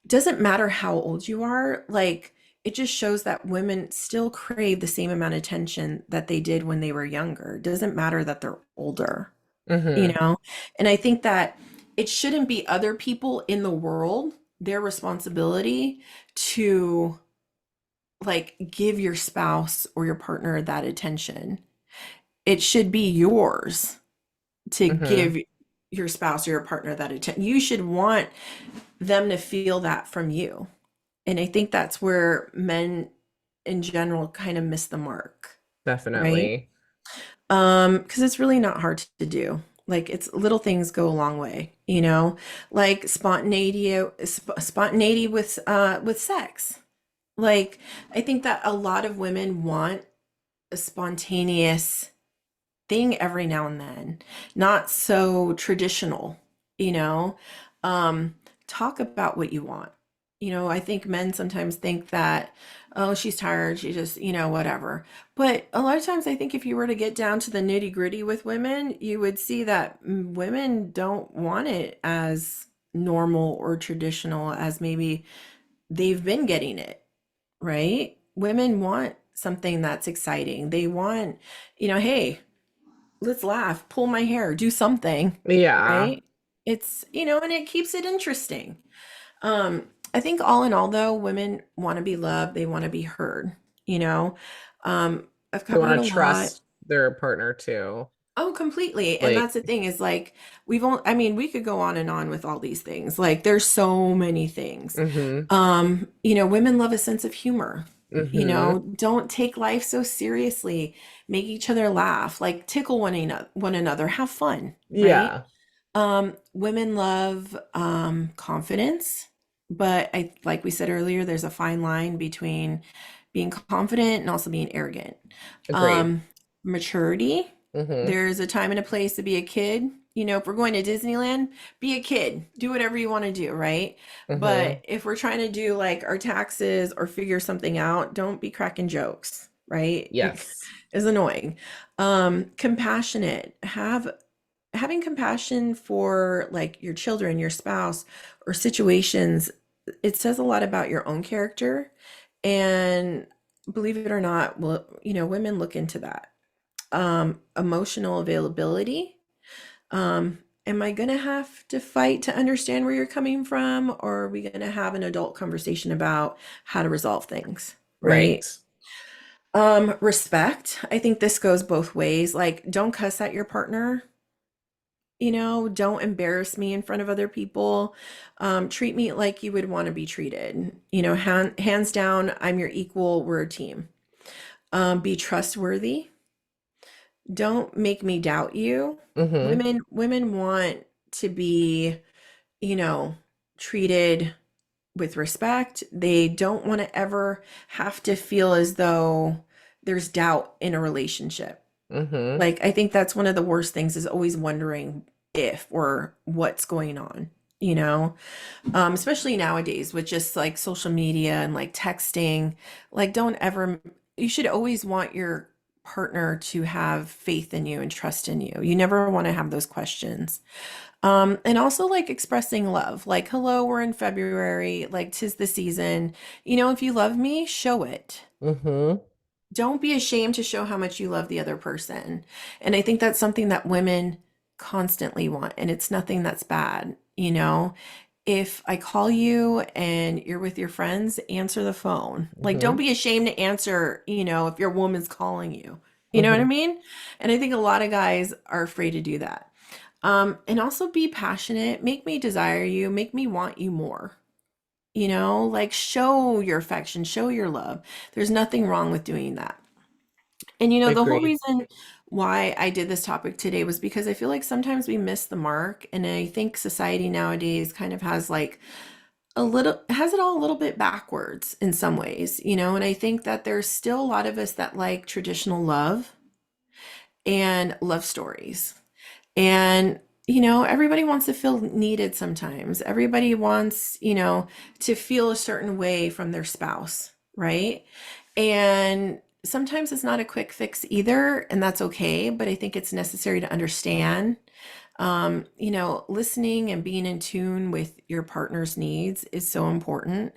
doesn't matter how old you are, like it just shows that women still crave the same amount of attention that they did when they were younger. It doesn't matter that they're older, you Hmm. know? And I think that it shouldn't be other people in the world, their responsibility to like give your spouse or your partner that attention. It should be yours to Hmm. give your spouse or your partner that attention. You should want them to feel that from you. And I think that's where men in general kind of miss the mark, right? Definitely. Because it's really not hard to do. Like it's little things go a long way, you know, like spontaneity with sex. Like I think that a lot of women want a spontaneous thing every now and then, not so traditional, you know. Um, Talk about what you want. You know, I think men sometimes think that, oh, she's tired, she just, whatever. But a lot of times, I think if you were to get down to the nitty gritty with women, you would see that women don't want it as normal or traditional as maybe they've been getting it, right? Women want something that's exciting. They want, hey, let's laugh, pull my hair, do something, Yeah. right? It's, and it keeps it interesting. I think all in all though, women want to be loved, they want to be heard, you know. I've They covered want a to lot. trust their partner too. Oh, completely. And Like, that's the thing is like I mean, we could go on and on with all these things. Like there's so many things. hmm. Women love a sense of humor. Hmm. Don't take life so seriously. Make each other laugh, like tickle one another, have fun, right? Yeah. Women love confidence, but I like we said earlier, there's a fine line between being confident and also being arrogant. Agreed. Um, Maturity, Hmm. there's a time and a place to be a kid. If we're going to Disneyland, be a kid, do whatever you want to do, right? Hmm. But if we're trying to do like our taxes or figure something out, don't be cracking jokes, right? Yes. It's annoying. Compassionate, having compassion for like your children, your spouse, or situations, it says a lot about your own character. And believe it or not, well, women look into that. Emotional availability. Am I going to have to fight to understand where you're coming from, or are we going to have an adult conversation about how to resolve things, Right. right? Respect. I think this goes both ways. Like, don't cuss at your partner. Don't embarrass me in front of other people. Treat me like you would want to be treated. Hands down, I'm your equal. We're a team. Be trustworthy. Don't make me doubt you. Hmm. Women want to be, you know, treated with respect. They don't want to ever have to feel as though there's doubt in a relationship. Hmm. Like, I think that's one of the worst things is always wondering if or what's going on, especially nowadays with just like social media and like texting. Like, don't ever, you should always want your partner to have faith in you and trust in you. You never want to have those questions. And also like expressing love, like, hello, we're in February, like, 'tis the season. If you love me, show it. Hmm. Don't be ashamed to show how much you love the other person. And I think that's something that women constantly want, and it's nothing that's bad. If I call you and you're with your friends, answer the phone. Like, don't Hmm. be ashamed to answer, if your woman's calling you. You know what I Hmm. mean? And I think a lot of guys are afraid to do that. And also be passionate, make me desire you, make me want you more. Like show your affection, show your love. There's nothing wrong with doing that. And the whole Agreed. reason why I did this topic today was because I feel like sometimes we miss the mark. And I think society nowadays kind of has like a little has it all a little bit backwards in some ways, you know, and I think that there's still a lot of us that like traditional love and love stories. And, you know, everybody wants to feel needed sometimes. Everybody wants, you know, to feel a certain way from their spouse, right? And sometimes it's not a quick fix either, and that's okay, but I think it's necessary to understand. You know, listening and being in tune with your partner's needs is so important,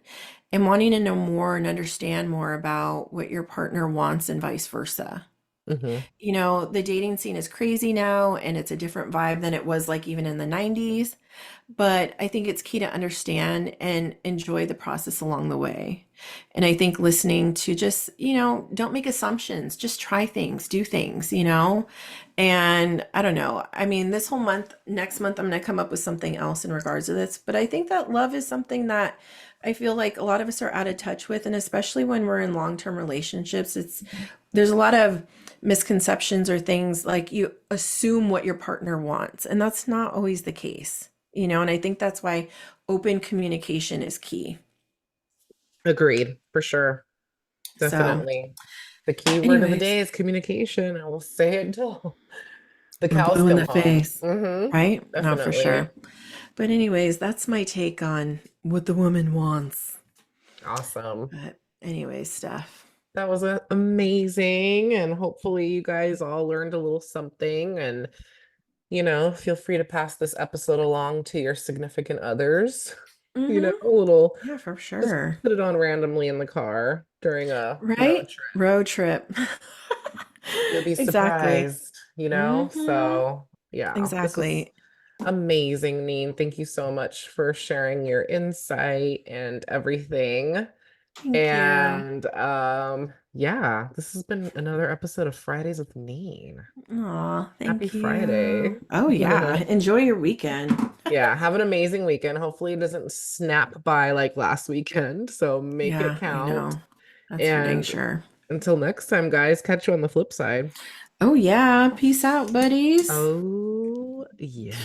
and wanting to know more and understand more about what your partner wants and vice versa. Hmm. You know, the dating scene is crazy now and it's a different vibe than it was like even in the 90s. But I think it's key to understand and enjoy the process along the way. And I think listening to just, you know, don't make assumptions, just try things, do things, you know. And I don't know. I mean, this whole month, next month, I'm going to come up with something else in regards to this. But I think that love is something that I feel like a lot of us are out of touch with. And especially when we're in long-term relationships, there's a lot of misconceptions or things like you assume what your partner wants, and that's not always the case, you know, and I think that's why open communication is key. Agreed, for sure. So, Definitely. The key word of the anyways, day is communication. I will say it until the I'm cows blue in come the home. face, Hmm. right? No, for Definitely. sure. But anyways, that's my take on what the woman wants. Awesome. But anyways, Steph. That was amazing. And hopefully, you guys all learned a little something. And, feel free to pass this episode along to your significant others. Mm-hmm. A little, Yeah, for just sure. put it on randomly in the car during a road Right? trip. Road trip. You'll be Exactly. surprised, Mm-hmm. So, yeah, this was Exactly. amazing, Neen. Thank you so much for sharing your insight and everything. Thank you. And yeah, this has been another episode of Fridays with Neen. Aw, Happy thank Friday. you. Oh, yeah. Enjoy your weekend. Yeah, have an amazing weekend. Hopefully it doesn't snap by like last weekend. So make it Yeah, I count. know. That's for dang And sure. until next time, guys, catch you on the flip side. Oh, yeah. Peace out, buddies. Oh, yeah.